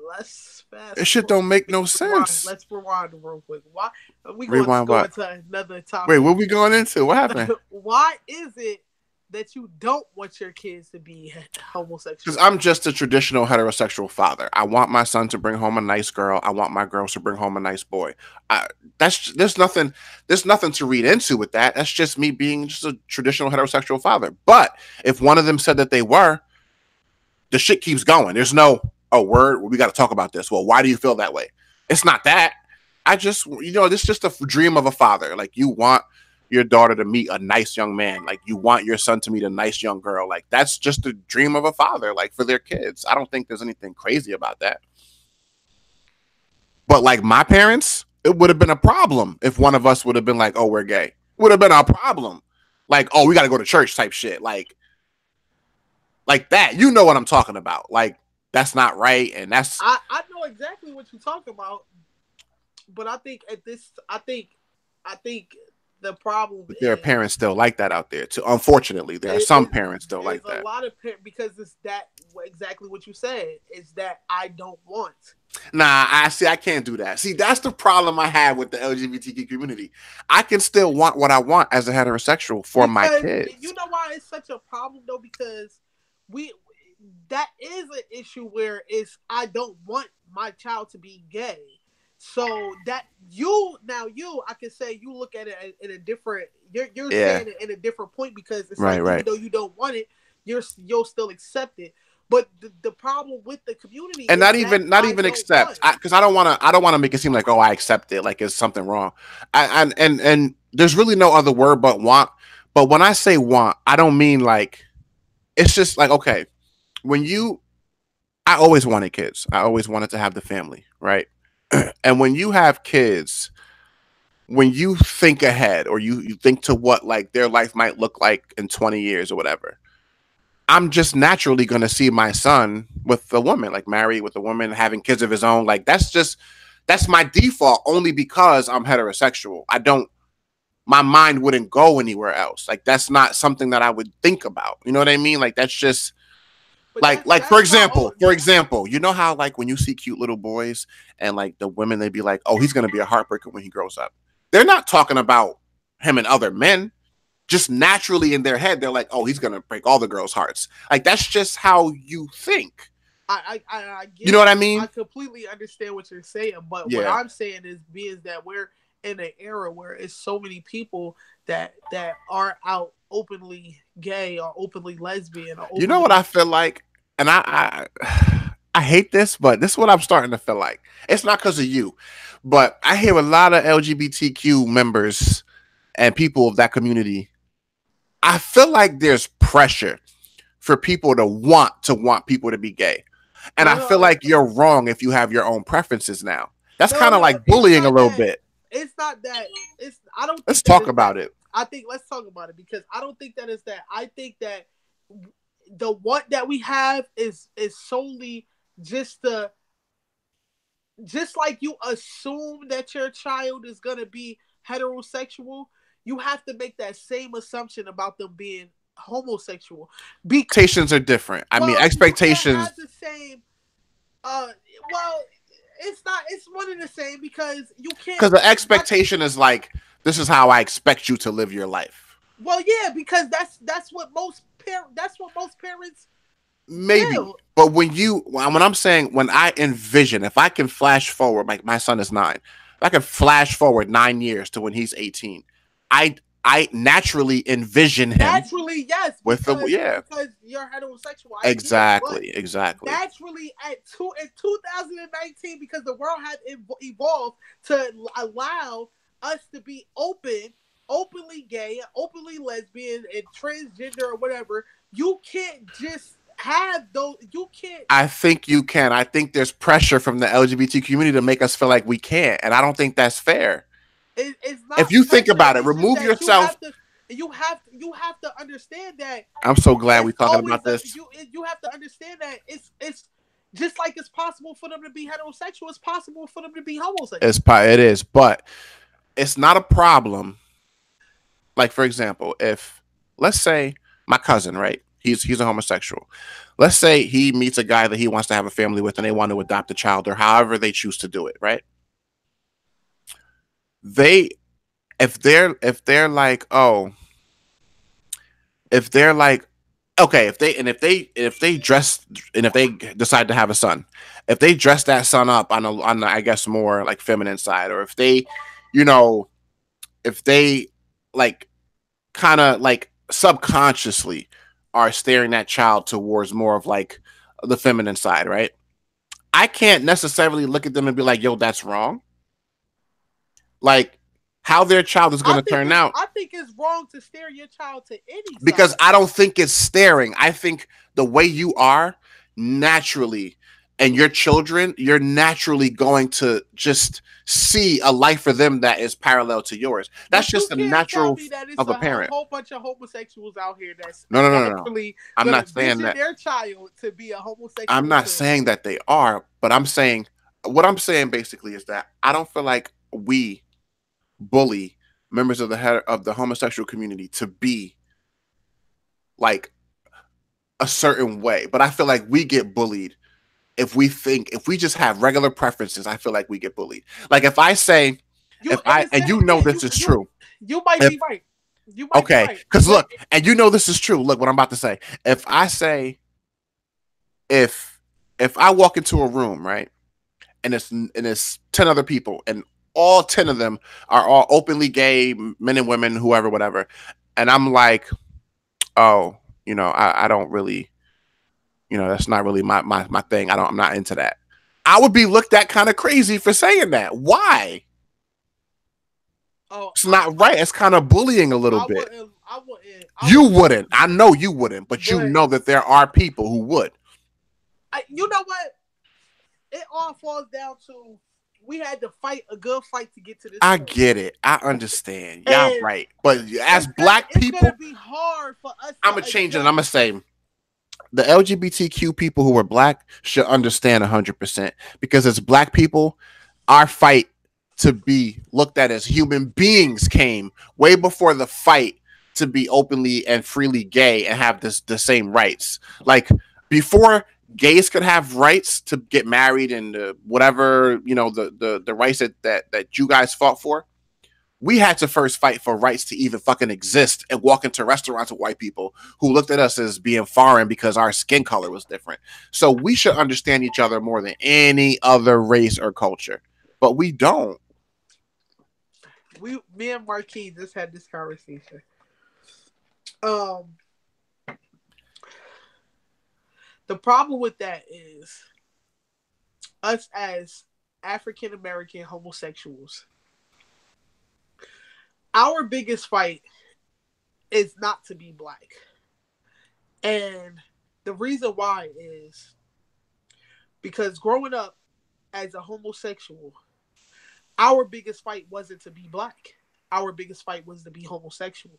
Let's fast. This shit don't make no sense. Let's rewind real quick. Why we going to go into another topic? Wait, what we going into? What happened? Why is it that you don't want your kids to be homosexual? Because I'm just a traditional heterosexual father. I want my son to bring home a nice girl. I want my girls to bring home a nice boy. There's nothing to read into with that. That's just me being just a traditional heterosexual father. But if one of them said that they were, the shit keeps going. There's no, oh, word, we got to talk about this. Well, why do you feel that way? It's not that. I just, this is just a dream of a father. Like, you want your daughter to meet a nice young man. Like, you want your son to meet a nice young girl. Like, that's just a dream of a father, like, for their kids. I don't think there's anything crazy about that. But like my parents, it would have been a problem if one of us would have been like, oh, we're gay. It would have been a problem. Like, oh, we got to go to church type shit. Like that. You know what I'm talking about. Like, that's not right. And that's... I know exactly what you're talking about. But I think the problem is there are parents still like that out there too. Unfortunately, there are some parents still like that. A lot of because it's that exactly what you said is that I don't want. Nah, I can't do that. See, that's the problem I have with the LGBTQ community. I can still want what I want as a heterosexual for my kids. You know why it's such a problem though? Because that is an issue where I don't want my child to be gay. So that I can say you look at it in a different. You're saying it in a different point because it's right. Even though you don't want it, you'll still accept it. But the problem with the community, and not even accept, because I don't want to make it seem like, oh, I accept it, like it's something wrong. And there's really no other word but want. But when I say want, I don't mean like, it's just like, okay, I always wanted kids. I always wanted to have the family, right? And when you have kids, when you think ahead or you think to what like their life might look like in 20 years or whatever, I'm just naturally going to see my son with a woman, like married with a woman, having kids of his own. Like, that's my default only because I'm heterosexual. My mind wouldn't go anywhere else. Like, that's not something that I would think about. You know what I mean? Like, that's just... Like for example, you know how like when you see cute little boys and like the women, they'd be like, oh, he's going to be a heartbreaker when he grows up. They're not talking about him and other men. Just naturally in their head, they're like, oh, he's going to break all the girls' hearts. Like, that's just how you think. I get you know what I mean? I completely understand what you're saying. But what I'm saying is that we're in an era where it's so many people that are out openly gay or openly lesbian. Or openly... You know what I feel like? And I hate this, but this is what I'm starting to feel like. It's not because of you, but I hear a lot of LGBTQ members and people of that community. I feel like there's pressure for people to want people to be gay. And I feel like you're wrong if you have your own preferences now. That's kind of like bullying a little bit. It's not that. I don't. Let's talk about it. I think let's talk about it because I don't think that is that. I think that the want that we have is solely just like you assume that your child is gonna be heterosexual. You have to make that same assumption about them being homosexual. Expectations are different. I mean, expectations. You can't have the same. Well, it's not. It's one and the same because you can't. Because the expectation is like, this is how I expect you to live your life. Well, yeah, because that's what most parents. Maybe, feel. But when I envision, if I can flash forward, like my son is 9, if I can flash forward 9 years to when he's 18, I naturally envision him. Naturally, yes. Because you're heterosexual. Exactly. Naturally, in 2019, because the world had evolved to allow us to be openly gay, openly lesbian, and transgender or whatever, you can't just have those. You can't. I think you can. I think there's pressure from the LGBT community to make us feel like we can't, and I don't think that's fair. It's not. If you think about it, remove yourself. You have to understand that. I'm so glad we're talking about this. You have to understand that it's just like it's possible for them to be heterosexual. It's possible for them to be homosexual. It is, but it's not a problem. Like, for example, if let's say my cousin, right? He's a homosexual. Let's say he meets a guy that he wants to have a family with, and they want to adopt a child, or however they choose to do it, right? If they're like, okay, if they decide to have a son, if they dress that son up on the I guess more like feminine side, or if they like kind of like subconsciously are steering that child towards more of like the feminine side, right? I can't necessarily look at them and be like, yo, that's wrong. Like how their child is going to turn out. I think it's wrong to steer your child to any side. Because I don't think it's staring. I think the way you are naturally, and your children, you're naturally going to just see a life for them that is parallel to yours. That's just the natural of a parent. A whole bunch of homosexuals out here that's no. I'm not saying that their child to be a homosexual. I'm not saying that they are, but what I'm saying basically is that I don't feel like we bully members of the homosexual community to be like a certain way, but I feel like we get bullied if we just have regular preferences. I feel like we get bullied. Like if I say, this is true. You might be right. Okay, because look, and this is true. Look what I'm about to say. If I say, if I walk into a room, right, and it's 10 other people, and all 10 of them are all openly gay, men and women, whoever, whatever, and I'm like, oh, I don't really. That's not really my thing. I'm not into that. I would be looked at kind of crazy for saying that. Why? Oh, it's not right. It's kind of bullying a little bit. I wouldn't. You wouldn't. I know you wouldn't, but you know that there are people who would. You know what? It all falls down to we had to fight a good fight to get to this. I get it. I understand. Y'all right. But as black people, it's gonna be hard for us. I'm gonna change it. I'm gonna say, the LGBTQ people who are black should understand 100%, because as black people, our fight to be looked at as human beings came way before the fight to be openly and freely gay and have the same rights. Like before gays could have rights to get married and whatever, the rights that you guys fought for. We had to first fight for rights to even fucking exist and walk into restaurants with white people who looked at us as being foreign because our skin color was different. So we should understand each other more than any other race or culture, but we don't. Me and Marquis just had this conversation. The problem with that is us as African American homosexuals. Our biggest fight is not to be black. And The reason why is because growing up as a homosexual, our biggest fight wasn't to be black. Our biggest fight was to be homosexual.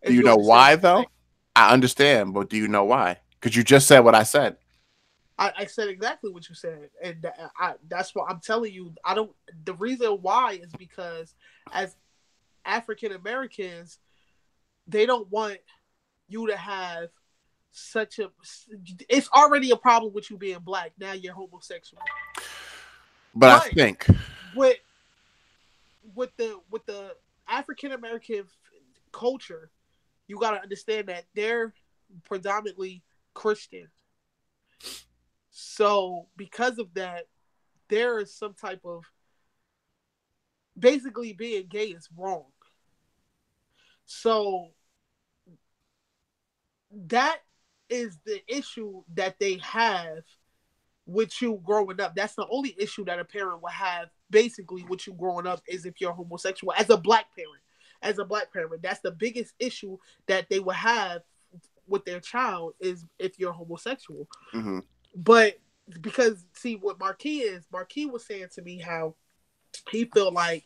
Do If you you know understand why what I'm though? saying. I understand, but do you know why? Because you just said what I said. I said exactly what you said, and that's what I'm telling you. I don't. The reason why is because as African Americans, they don't want you to have such a. It's already a problem with you being black. Now you're homosexual. But I But think with the African American culture, you got to understand that they're predominantly Christian. So because of that, there is some type of basically being gay is wrong. So that is the issue that they have with you growing up. That's the only issue that a parent will have basically with you growing up is if you're homosexual as a black parent. As a black parent, that's the biggest issue that they will have with their child is if you're homosexual. mm-hmm. But because see what Marquis was saying to me how he felt like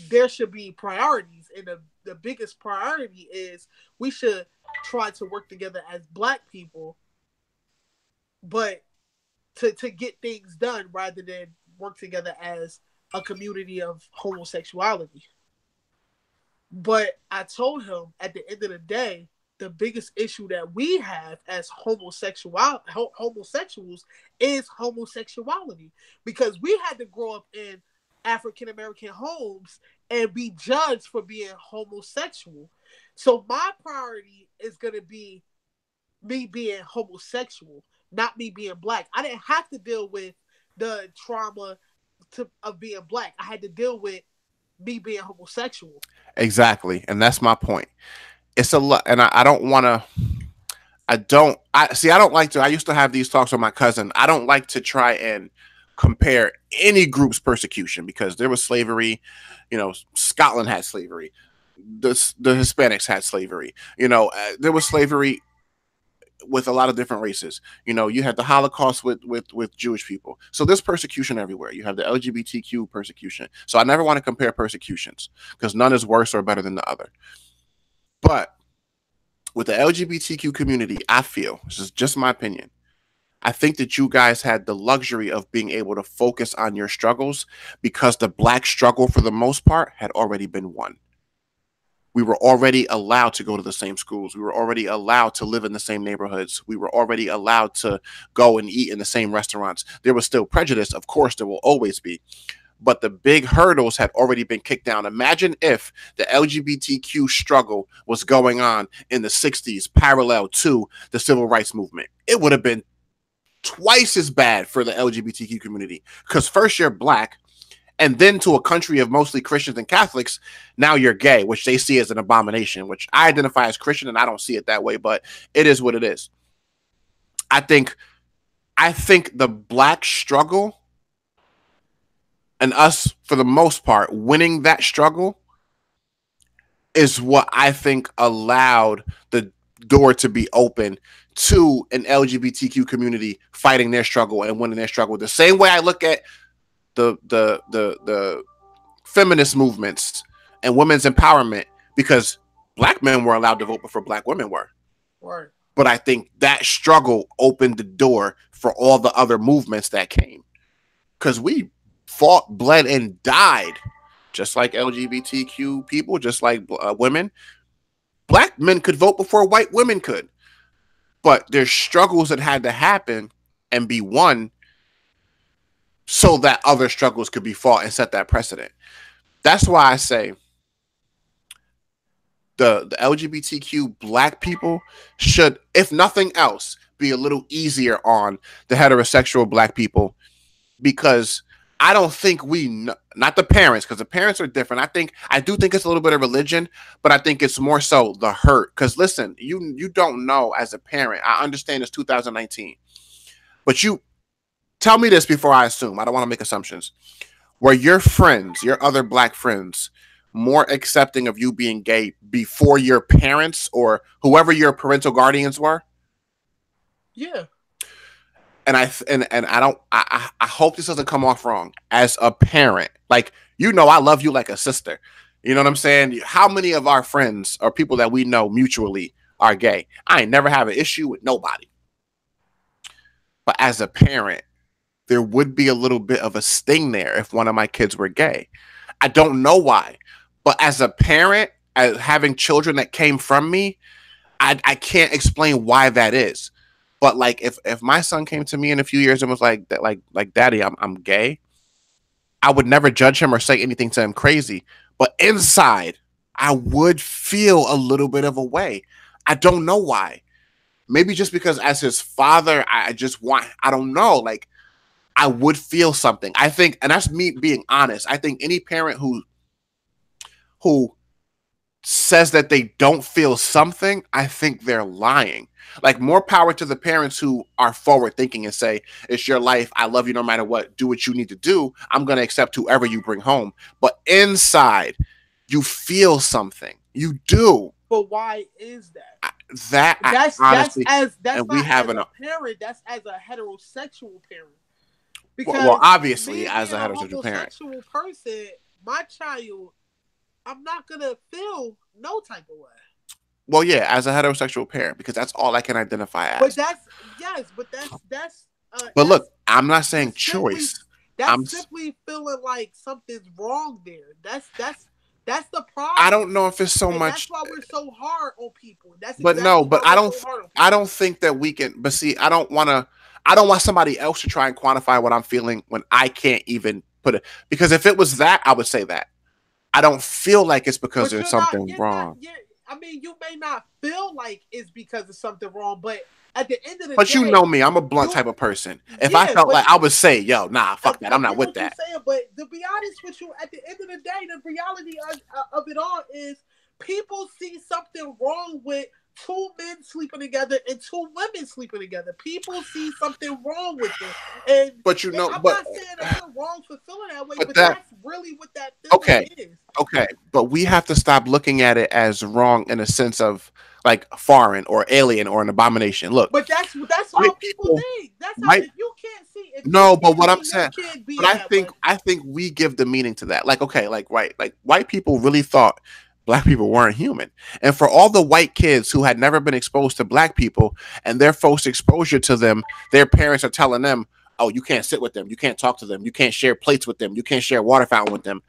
there should be priorities, and the biggest priority is we should try to work together as black people, but to get things done rather than work together as a community of homosexuality. But I told him at the end of the day, the biggest issue that we have as homosexuals is homosexuality, because we had to grow up in African American homes and be judged for being homosexual. So my priority is going to be me being homosexual, not me being black. I didn't have to deal with the trauma of being black. I had to deal with me being homosexual. Exactly, and that's my point. It's a lot, and I don't want to. I don't like to. I used to have these talks with my cousin. I don't like to try and compare any group's persecution because there was slavery. You know, Scotland had slavery. The Hispanics had slavery. You know, there was slavery with a lot of different races. You know, you had the Holocaust with Jewish people. So there's persecution everywhere. You have the LGBTQ persecution. So I never want to compare persecutions because none is worse or better than the other. But with the LGBTQ community, I feel, this is just my opinion, I think that you guys had the luxury of being able to focus on your struggles because the black struggle, for the most part, had already been won. We were already allowed to go to the same schools. We were already allowed to live in the same neighborhoods. We were already allowed to go and eat in the same restaurants. There was still prejudice. Of course, there will always be. But the big hurdles had already been kicked down. Imagine if the LGBTQ struggle was going on in the 60s, parallel to the civil rights movement. It would have been twice as bad for the LGBTQ community. Because first you're black, and then to a country of mostly Christians and Catholics, now you're gay, which they see as an abomination, which I identify as Christian and I don't see it that way, but it is what it is. I think the black struggle and us, for the most part, winning that struggle is what I think allowed the door to be open to an LGBTQ community fighting their struggle and winning their struggle. The same way I look at the feminist movements and women's empowerment, because black men were allowed to vote before black women were. Right. But I think that struggle opened the door for all the other movements that came, because we fought, bled, and died just like LGBTQ people, just like women. Black men could vote before white women could, but there's struggles that had to happen and be won so that other struggles could be fought and set that precedent. That's why I say the LGBTQ black people should, if nothing else, be a little easier on the heterosexual black people, because I don't think not the parents, because the parents are different. I do think it's a little bit of religion, but I think it's more so the hurt. Because listen, you don't know as a parent. I understand it's 2019, but you tell me this before I assume. I don't want to make assumptions. Were your friends, your other black friends, more accepting of you being gay before your parents or whoever your parental guardians were. Yeah. And I hope this doesn't come off wrong. As a parent, like, I love you like a sister. You know what I'm saying? How many of our friends or people that we know mutually are gay? I ain't never have an issue with nobody. But as a parent, there would be a little bit of a sting there if one of my kids were gay. I don't know why, but as a parent, as having children that came from me, I can't explain why that is. But like, if my son came to me in a few years and was like, Daddy, I'm gay, I would never judge him or say anything to him crazy. But inside, I would feel a little bit of a way. I don't know why. Maybe just because as his father, I don't know. Like, I would feel something. I think, and that's me being honest. I think any parent who says that they don't feel something, I think they're lying. Like, more power to the parents who are forward thinking and say, it's your life. I love you no matter what. Do what you need to do. I'm going to accept whoever you bring home. But inside, you feel something. You do. But why is that? That's honestly, that's and not we have as a parent. That's as a heterosexual parent. Because well, obviously, me as a being heterosexual parent, homosexual person, my child, I'm not gonna feel no type of way. Well, yeah, as a heterosexual parent, because that's all I can identify as. But that's. But look, I'm not saying choice. That's simply feeling like something's wrong there. That's the problem. I don't know if it's so much. That's why we're so hard on people. I don't think that we can. But see, I don't want somebody else to try and quantify what I'm feeling when I can't even put it. Because if it was that, I would say that. I don't feel like it's because there's something wrong. I mean, you may not feel like it's because of something wrong, but at the end of the day... But you know me, I'm a blunt type of person. If I felt like, I would say, yo, nah, fuck that. I'm not with that. But to be honest with you, at the end of the day, the reality of it all is people see something wrong with two men sleeping together and two women sleeping together. People see something wrong with it. But I'm not saying that you're wrong for feeling that way, but that's really what that feeling is. Okay, but we have to stop looking at it as wrong in a sense of like foreign or alien or an abomination. Look, but that's how people think. That's how if you can't see. But what I'm saying, but I think we give the meaning to that. Like, okay, like white people really thought Black people weren't human, and for all the white kids who had never been exposed to Black people and their first exposure to them, their parents are telling them, "Oh, you can't sit with them, you can't talk to them, you can't share plates with them, you can't share a water fountain with them."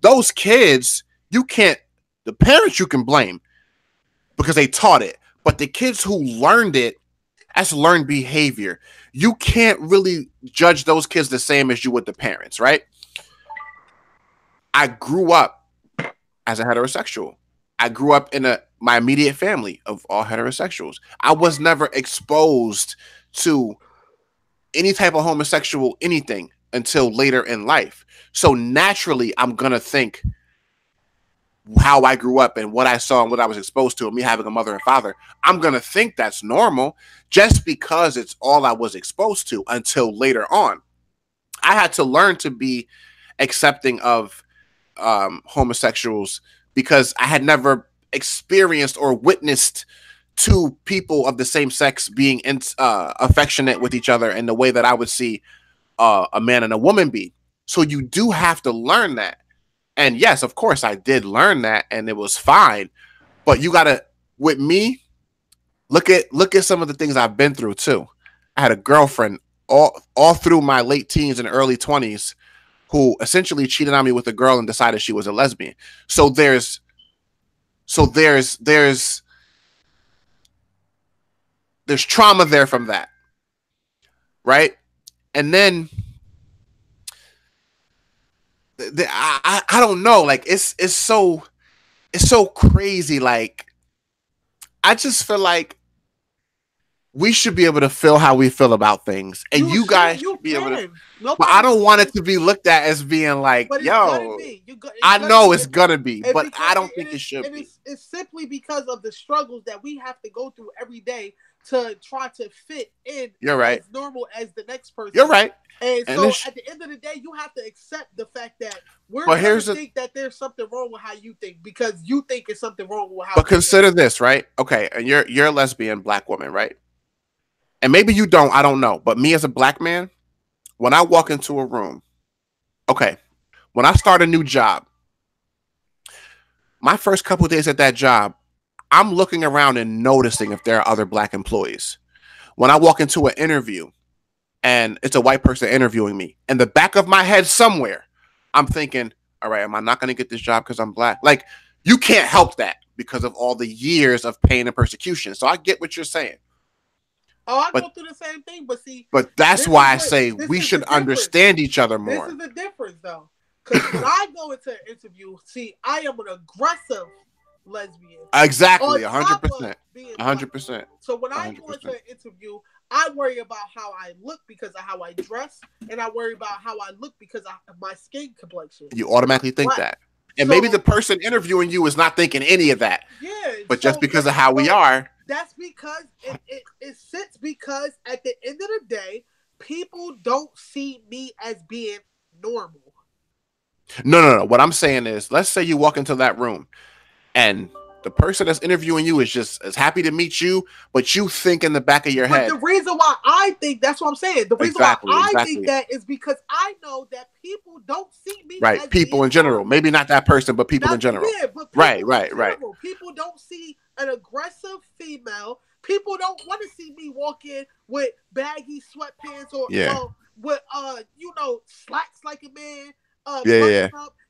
Those kids, you can't. The parents you can blame because they taught it, but the kids who learned it, that's learned behavior. You can't really judge those kids the same as you would the parents, right? I grew up as a heterosexual. I grew up in my immediate family of all heterosexuals. I was never exposed to any type of homosexual anything until later in life. So naturally, I'm going to think how I grew up and what I saw and what I was exposed to, and me having a mother and father. I'm going to think that's normal just because it's all I was exposed to until later on. I had to learn to be accepting of homosexuals because I had never experienced or witnessed two people of the same sex being affectionate with each other in the way that I would see a man and a woman be. So you do have to learn that. And yes, of course, I did learn that and it was fine. But you got to, with me, look at some of the things I've been through too. I had a girlfriend all through my late teens and early 20s who essentially cheated on me with a girl and decided she was a lesbian. So there's trauma there from that. Right? And then I don't know, like it's so crazy. Like I just feel like we should be able to feel how we feel about things, and you guys should be able to. But I don't want it to be looked at as being like, yo, I know it's gonna be, but I don't think it should be. It's simply because of the struggles that we have to go through every day to try to fit in You're right. as normal as the next person. You're right. And And so it's- at the end of the day, you have to accept the fact that we're But going here's to the- think that there's something wrong with how you think because you think it's something wrong with how But we consider think. this, right? Okay, and you're a lesbian black woman, right? And maybe you don't, I don't know. But me as a black man, when I walk into a room, okay, when I start a new job, my first couple of days at that job, I'm looking around and noticing if there are other black employees. When I walk into an interview and it's a white person interviewing me, in the back of my head somewhere, I'm thinking, all right, am I not going to get this job because I'm black? Like, you can't help that because of all the years of pain and persecution. So I get what you're saying. Oh, I go through the same thing, but see. But that's why I say we should understand each other more. This is the difference, though. Because when I go into an interview, see, I am an aggressive lesbian. Exactly, 100%. 100%. So when I go into an interview, I worry about how I look because of how I dress, and I worry about how I look because of my skin complexion. You automatically think that. And maybe the person interviewing you is not thinking any of that. Yeah. But just because of how we are. That's because it sits because at the end of the day, people don't see me as being normal. No. What I'm saying is, let's say you walk into that room and the person that's interviewing you is just as happy to meet you, but you think in the back of your head. The reason why I think, that's what I'm saying. The reason why I think that is because I know that people don't see me as people in general. Normal. Maybe not that person, but people in general. Yeah, but right. People don't see an aggressive female. People don't want to see me walk in with baggy sweatpants or with slacks like a man. Up.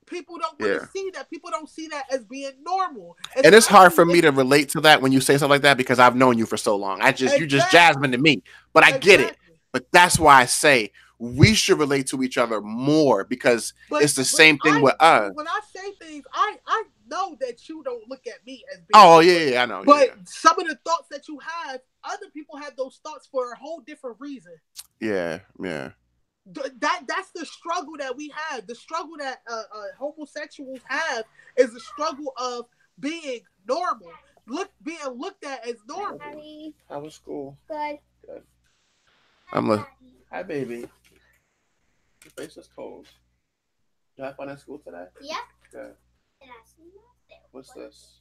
People don't want to see that. People don't see that as being normal. And it's hard for me to relate to that when you say something like that because I've known you for so long. You just Jazmyn to me. But I get it. But that's why I say we should relate to each other more because it's the same thing with us. When I say things, I know that you don't look at me as being I know. But some of the thoughts that you have, other people have those thoughts for a whole different reason. Yeah. That's the struggle that we have. The struggle that homosexuals have is the struggle of being normal, being looked at as normal. How was school? Good. Hi, baby. Your face is cold. You have fun at school today? Yeah. Good. What's this?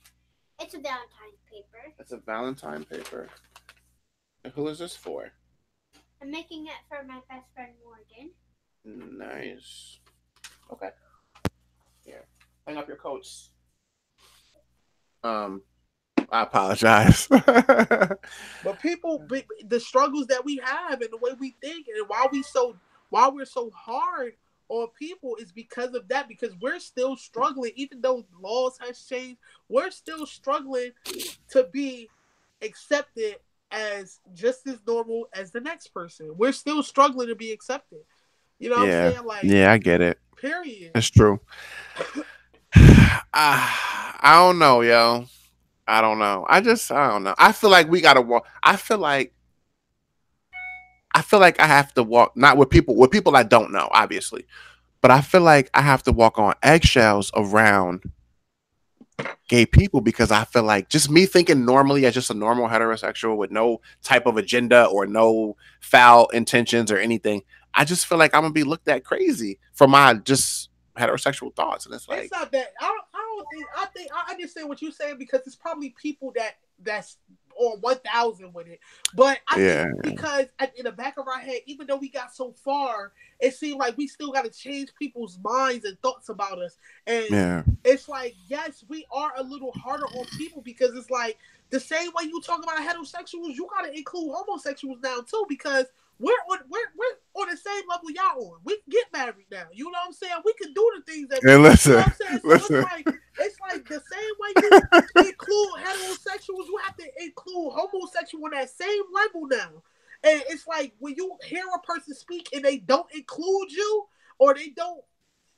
It's a Valentine paper. It's a Valentine paper. And who is this for? I'm making it for my best friend Morgan. Nice. Okay. Here. Hang up your coats. I apologize. But the struggles that we have and the way we think and why we're so hard on people is because of that. Because we're still struggling, even though laws has changed. We're still struggling to be accepted as just as normal as the next person. We're still struggling to be accepted. You know what I'm saying? Like, I get it. Period. It's true. I don't know, yo. I don't know. I don't know. I feel like we gotta walk. I feel like I have to walk not with people I don't know, obviously, but I feel like I have to walk on eggshells around gay people because I feel like just me thinking normally as just a normal heterosexual with no type of agenda or no foul intentions or anything, I just feel like I'm gonna be looked at crazy for my just heterosexual thoughts, and it's like it's not that. I think I understand what you're saying because it's probably people that's on 1,000 with it, but I think because in the back of our head, even though we got so far, it seemed like we still got to change people's minds and thoughts about us, and it's like, yes, we are a little harder on people because it's like the same way you talk about heterosexuals, you got to include homosexuals now too because we're on the same level y'all on. We can get married now. You know what I'm saying? We can do the things that listen, you know what I'm saying? So it's like the same way you include heterosexuals, you have to include homosexual on that same level now. And it's like when you hear a person speak and they don't include you or they don't,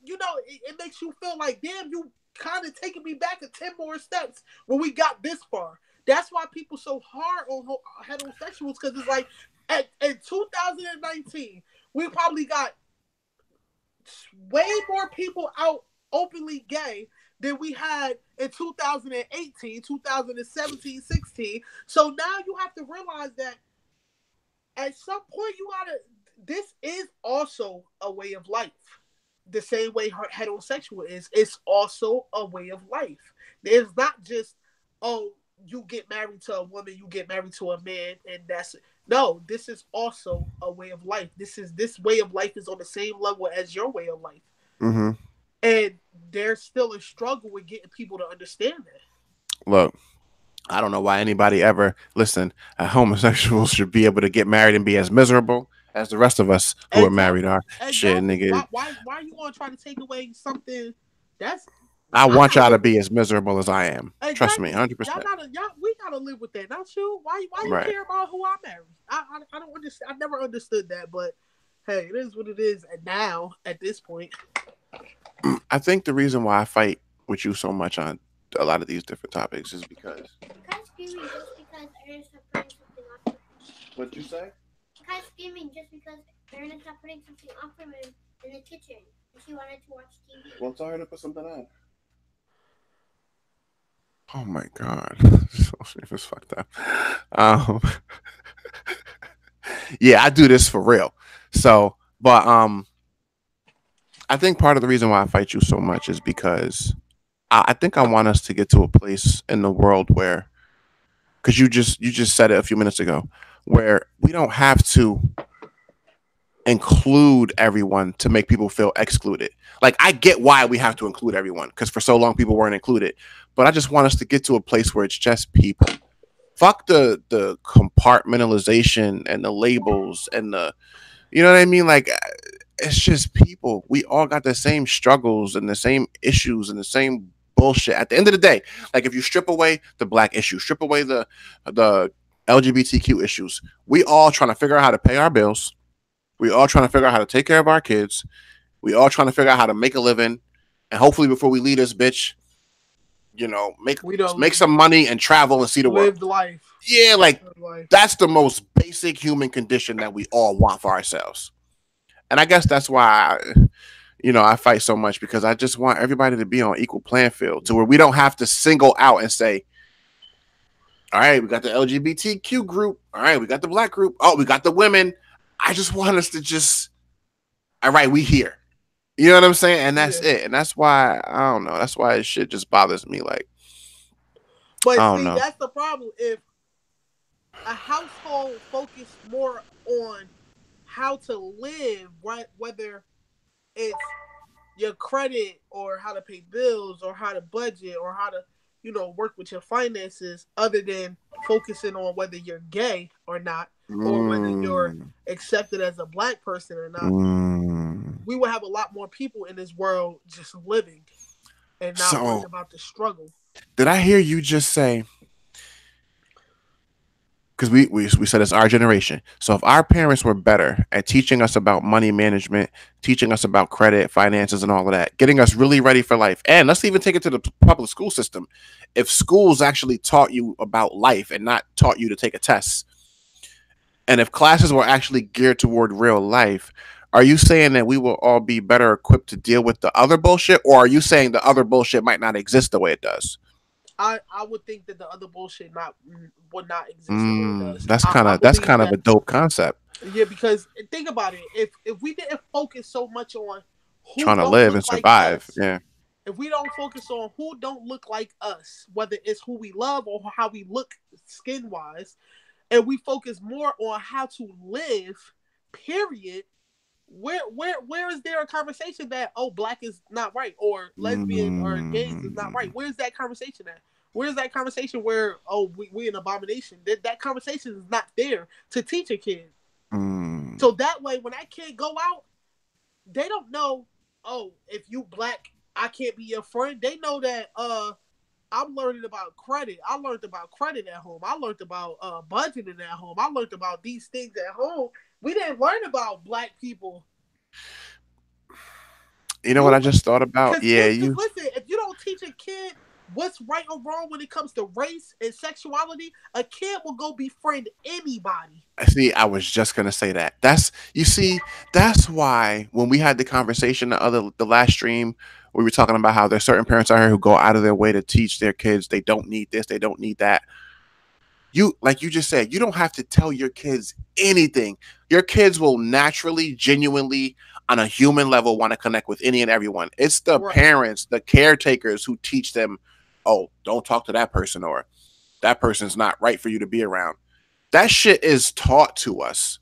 it makes you feel like, damn, you kind of taking me back 10 more steps when we got this far. That's why people so hard on heterosexuals because it's like, in 2019, we probably got way more people out openly gay than we had in 2018, 2017, 16. So now you have to realize that at some point you gotta. This is also a way of life. The same way heterosexual is. It's also a way of life. It's not just, oh, you get married to a woman, you get married to a man, and that's it. No, this is also a way of life. This way of life is on the same level as your way of life, Mm-hmm. and there's still a struggle with getting people to understand that. Look, I don't know why anybody ever listen. Homosexuals should be able to get married and be as miserable as the rest of us who are married Exactly, are. Shit, exactly. nigga. Why are you gonna try to take away something that's I I want gotta y'all to live with? be as miserable as I am. Trust me, Exactly. Y'all 100%. gotta y'all we gotta live with that, not you. Why you Right. care about who I marry? I don't understand. I never understood that, but hey, it is what it is. And now at this point, I think the reason why I fight with you so much on a lot of these different topics is because. Kind of screaming just because Ernest not putting something off for him. What'd you say? Kind of screaming just because Ernest not putting something off for him in the kitchen and she wanted to watch TV. Well, tell her to put something on. Oh my god, it's fucked up. Um, yeah, I do this for real. So, but I think part of the reason why I fight you so much is because I think I want us to get to a place in the world where, because you just said it a few minutes ago, where we don't have to include everyone to make people feel excluded. Like I get why we have to include everyone because for so long people weren't included, but I just want us to get to a place where it's just people. Fuck the compartmentalization and the labels and the, you know what I mean? Like it's just people. We all got the same struggles and the same issues and the same bullshit. At the end of the day, like if you strip away the black issue, strip away the LGBTQ issues, we all trying to figure out how to pay our bills. We all trying to figure out how to take care of our kids. We all trying to figure out how to make a living, and hopefully before we leave this bitch, make we don't make some money and travel and see the world. live life. Yeah, like Live life. that's the most basic human condition that we all want for ourselves. And I guess that's why I fight so much because I just want everybody to be on equal playing field to where we don't have to single out and say, all right, we got the LGBTQ group. All right, we got the black group. Oh, we got the women. I just want us to just, all right, we here. You know what I'm saying? And that's Yeah. it. And that's why, I don't know. That's why shit just bothers me. Like, But I don't see, know. that's the problem. If a household focused more on how to live, right? Whether it's your credit or how to pay bills or how to budget or how to, work with your finances, other than focusing on whether you're gay or not, or whether you're Mm, accepted as a black person or not, mm. we would have a lot more people in this world just living and not worrying So, about the struggle. did I hear you just say, because we said it's our generation. So if our parents were better at teaching us about money management, teaching us about credit, finances, and all of that, getting us really ready for life, and let's even take it to the public school system. If schools actually taught you about life and not taught you to take a test, and if classes were actually geared toward real life, are you saying that we will all be better equipped to deal with the other bullshit, or are you saying the other bullshit might not exist the way it does? I would think that the other bullshit not would not exist the way it does. That's I that's believe kind of that. a dope concept. Yeah, because think about it. If we didn't focus so much on who Trying to don't live look and like survive. us, Yeah. if we don't focus on who don't look like us, whether it's who we love or how we look skin wise, and we focus more on how to live, period. Where is there a conversation that, oh, black is not right or lesbian or gays is not right? Mm, Where's that conversation at? Where's that conversation where, oh, we an abomination? That conversation is not there to teach a kid. mm, So that way when that kid go out, they don't know, oh, if you black, I can't be your friend. They know that I'm learning about credit. I learned about credit at home. I learned about budgeting at home. I learned about these things at home. We didn't learn about black people. you know what I You just thought about? Because Yeah, kids, because you. listen, if you don't teach a kid what's right or wrong when it comes to race and sexuality, a kid will go befriend anybody. See, I was just gonna say that. That's why when we had the conversation the last stream, we were talking about how there's certain parents out here who go out of their way to teach their kids they don't need this, they don't need that. You, like you just said, you don't have to tell your kids anything. Your kids will naturally, genuinely, on a human level, want to connect with any and everyone. It's the Right. parents, the caretakers who teach them, oh, don't talk to that person, or that person's not right for you to be around. That shit is taught to us.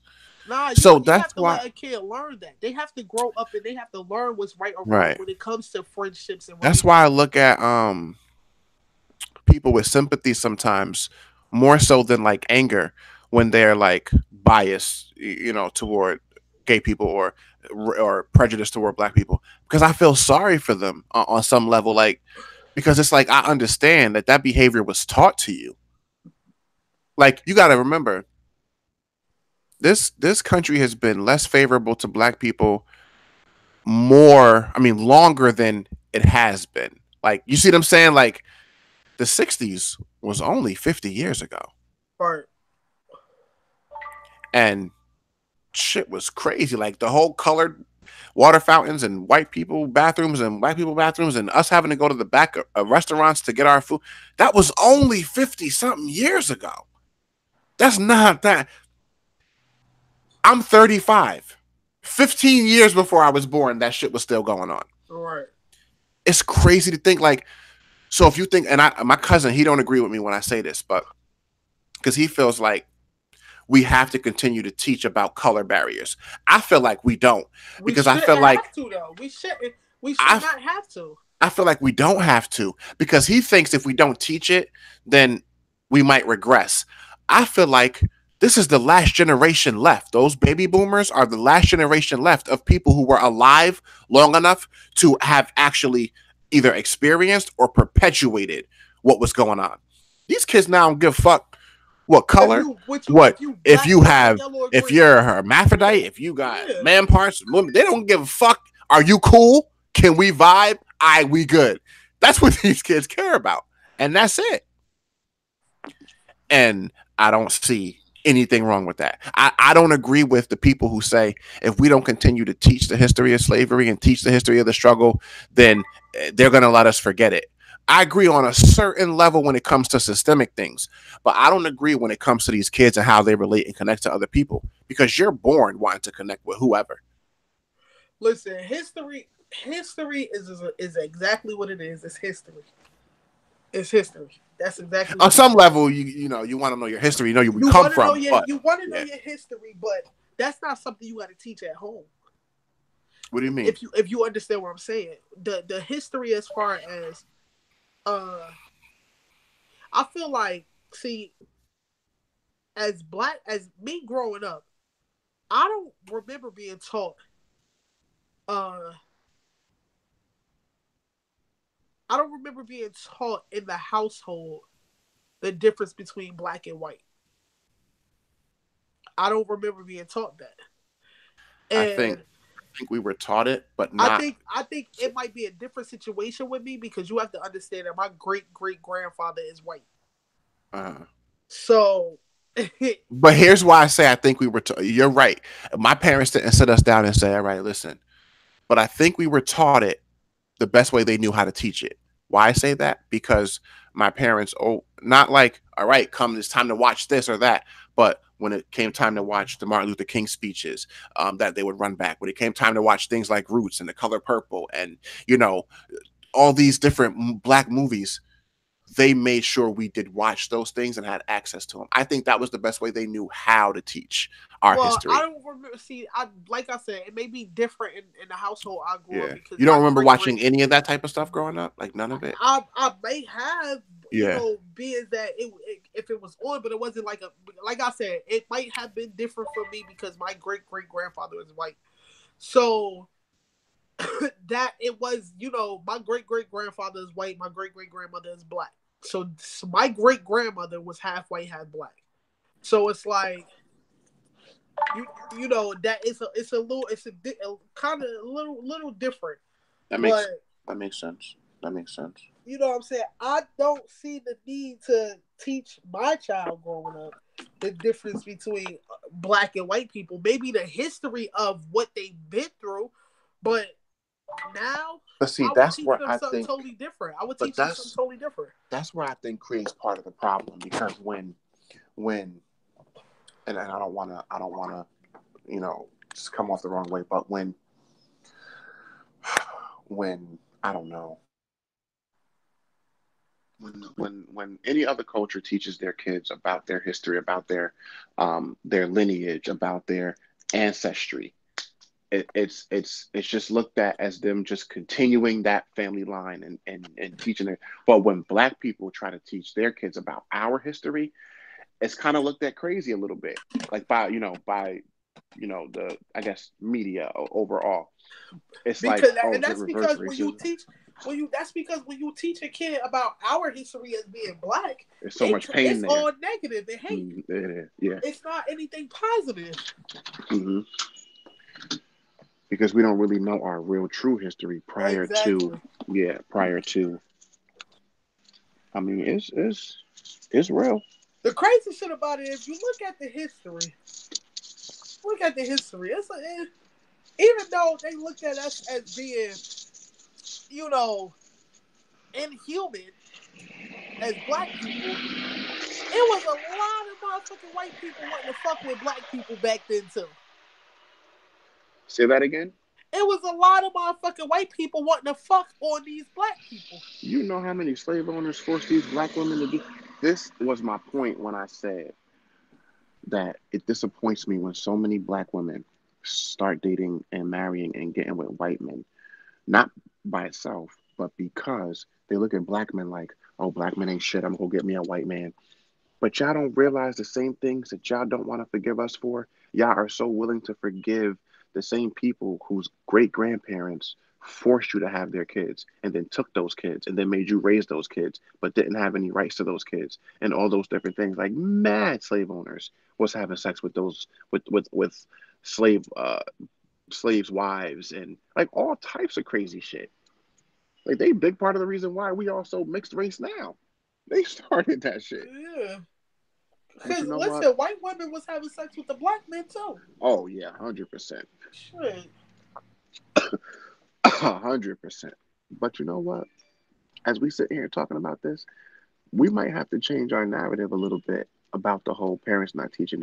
Nah, So you that's have to why, let a kid learn that. They have to grow up and they have to learn what's right or wrong right. when it comes to friendships and That's why I relationships. look at people with sympathy sometimes more so than like anger when they're like biased, toward gay people or prejudice toward black people, because I feel sorry for them on some level, like, because it's like I understand that behavior was taught to you. Like, you got to remember, this country has been less favorable to black people longer than it has been. Like, you see what I'm saying? Like, the 60s was only 50 years ago. Right. And shit was crazy. Like, the whole colored water fountains and white people bathrooms and black people bathrooms and us having to go to the back of restaurants to get our food. That was only 50 something years ago. That's not that. I'm 35. 15 years before I was born, that shit was still going on. Right. It's crazy to think, like, so if you think, and my cousin, he don't agree with me when I say this, but because he feels like we have to continue to teach about color barriers. I feel like we don't, We because I shouldn't feel like have to though. We shouldn't. We should I not have to. I feel like we don't have to, because he thinks if we don't teach it, then we might regress. I feel like this is the last generation left. Those baby boomers are the last generation left of people who were alive long enough to have actually either experienced or perpetuated what was going on. These kids now don't give a fuck what color, If what you if black, you white, or have, yellow or if green. you're a hermaphrodite, if you got Yeah. man parts, women, they don't give a fuck. Are you cool? Can we vibe? We good. That's what these kids care about. And that's it. And I don't see anything wrong with that. I don't agree with the people who say if we don't continue to teach the history of slavery and teach the history of the struggle, then they're going to let us forget it. I agree on a certain level when it comes to systemic things, but I don't agree when it comes to these kids and how they relate and connect to other people, because you're born wanting to connect with whoever. Listen, history is exactly what it is. It's history. It's history. That's exactly On what it some is. level, you want to know your history, you know where we You come want to know from, your but you want to know yeah. your history, but that's not something you got to teach at home. What do you mean? If you understand what I'm saying, the history as far as uh, I feel like, see, as me growing up, I don't remember being taught. Uh, I don't remember being taught in the household the difference between black and white. I don't remember being taught that, I think and we were taught it, but not. I think it might be a different situation with me because you have to understand that my great great grandfather is white. Uh, So but here's why I say I think we were. You're right. My parents didn't sit us down and say, "All right, listen." But I think we were taught it the best way they knew how to teach it. Why I say that? Because my parents, not like, all right, come, it's time to watch this or that. But when it came time to watch the Martin Luther King speeches, that they would run back. When it came time to watch things like Roots and The Color Purple and, all these different black movies, they made sure we did watch those things and had access to them. I think that was the best way they knew how to teach our well, I history. don't remember. See, I like I said, it may be different in the household I grew up Yeah. because You don't my remember great great watching any of that type of stuff growing up? Like none of it? I may have, Yeah. being that if it was on, but it wasn't like I said, it might have been different for me because my great great grandfather is white. So that it was, my great great grandfather is white, my great great grandmother is black. So my great grandmother was half white, half black. So it's like that it's a little kind of a little different, That but makes that makes sense. That makes sense. you know what I'm saying? I don't see the need to teach my child growing up the difference between black and white people. Maybe the history of what they've been through, but now But see, I would that's teach where them I something think. totally different. I would But teach them something totally different. that's where I think creates part of the problem because when and I don't want to just come off the wrong way, but when I don't know when any other culture teaches their kids about their history, about their lineage, about their ancestry, it's just looked at as them just continuing that family line and teaching it. But when black people try to teach their kids about our history, it's kind of looked at crazy a little bit, like by the I guess media overall. It's like, Because oh, and is it that's reverse because when you racism? teach when you teach a kid about our history as being black, There's so much pain it's there. all negative and hate. It is, yeah. It's not anything positive. hmm Because we don't really know our real true history prior to, Exactly. yeah, prior to. I mean, it's real. The crazy shit about it, if you look at the history. Even though they looked at us as being, you know, inhuman as black people, it was a lot of motherfucking white people wanting to fuck with black people back then too. Say that again. It was a lot of motherfucking white people wanting to fuck on these black people. You know how many slave owners forced these black women to do? This was my point when I said that it disappoints me when so many black women start dating and marrying and getting with white men, not by itself, but because they look at black men like, oh, black men ain't shit. I'm gonna go get me a white man. But y'all don't realize the same things that y'all don't want to forgive us for. Y'all are so willing to forgive the same people whose great grandparents forced you to have their kids and then took those kids and then made you raise those kids, but didn't have any rights to those kids and all those different things. Like mad slave owners was having sex with those with slave slaves' wives and like all types of crazy shit. Like they big part of the reason why we all so mixed race now. They started that shit. Yeah. But Because you know what? listen, white women was having sex with the black men too. Oh yeah, 100%, Shit. 100%. But you know what? As we sit here talking about this, we might have to change our narrative a little bit about the whole parents not teaching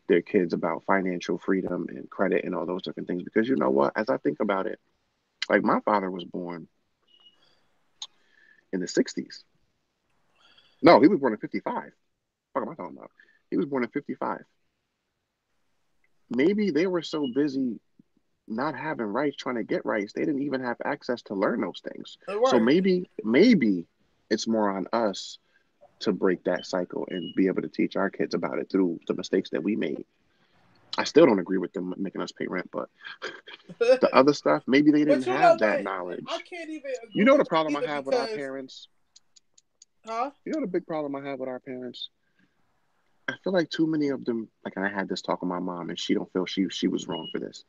their kids about financial freedom and credit and all those different things. Because you know what? As I think about it, like my father was born in the '60s. No, he was born in '55. What am I talking about? He was born in '55. Maybe they were so busy not having rights, trying to get rights, they didn't even have access to learn those things. So Right. maybe it's more on us to break that cycle and be able to teach our kids about it through the mistakes that we made. I still don't agree with them making us pay rent, but the other stuff, maybe they didn't But you know have that what? I knowledge. can't even You agree know the with problem you I either have with our because, parents? huh? You know the big problem I have with our parents? I feel like too many of them, like I had this talk with my mom and she don't feel she was wrong for this.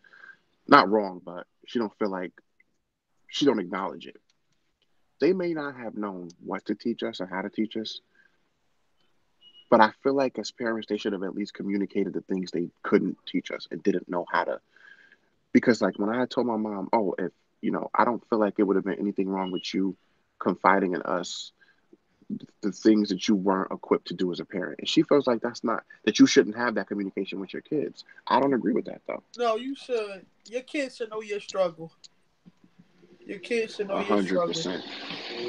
Not wrong, but she don't feel like she don't acknowledge it. They may not have known what to teach us or how to teach us, but I feel like as parents, they should have at least communicated the things they couldn't teach us and didn't know how to. Because, like, when I had told my mom, oh, if, I don't feel like it would have been anything wrong with you confiding in us the things that you weren't equipped to do as a parent. And she feels like that you shouldn't have that communication with your kids. I don't agree with that, though. No, you should. Your kids should know your struggle. Your kids should know your struggle. 100%.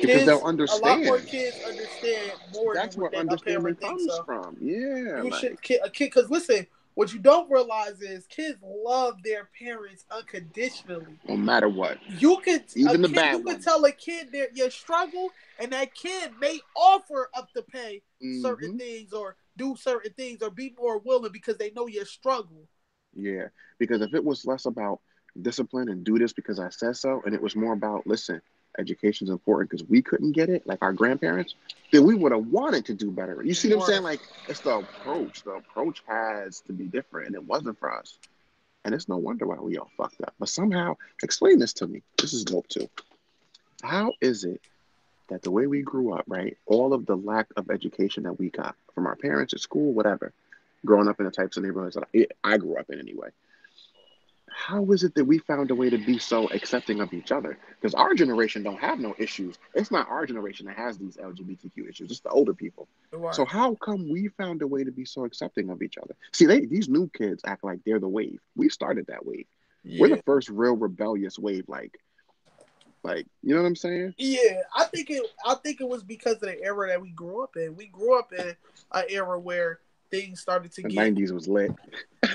Because they'll Kids, a lot more understand. kids understand more than That's what where a understanding parent thinks comes so. from. Yeah, You should like, a kid because listen, what you don't realize is kids love their parents unconditionally. no matter what. You could Even the bad you could ones. tell a kid your struggle, and that kid may offer up to pay certain hmm things or do certain things or be more willing because they know your struggle. Yeah, because if it was less about discipline and do this because I said so, and it was more about, listen, education is important because we couldn't get it, like our grandparents, then we would have wanted to do better. You see what I'm saying? Right. Like, it's the approach. The approach has to be different, and it wasn't for us. And it's no wonder why we all fucked up. But somehow, explain this to me. This is dope too. How is it that the way we grew up, right? All of the lack of education that we got from our parents at school, whatever, growing up in the types of neighborhoods that I grew up in anyway. How is it that we found a way to be so accepting of each other? Because our generation don't have no issues. It's not our generation that has these LGBTQ issues. It's the older people. So Right. how come we found a way to be so accepting of each other? See, these new kids act like they're the wave. We started that wave. We're the Yeah. first real rebellious wave. Like you know what I'm saying? Yeah. I think it was because of the era that we grew up in. We grew up in an era where things started to The get, '90s was lit.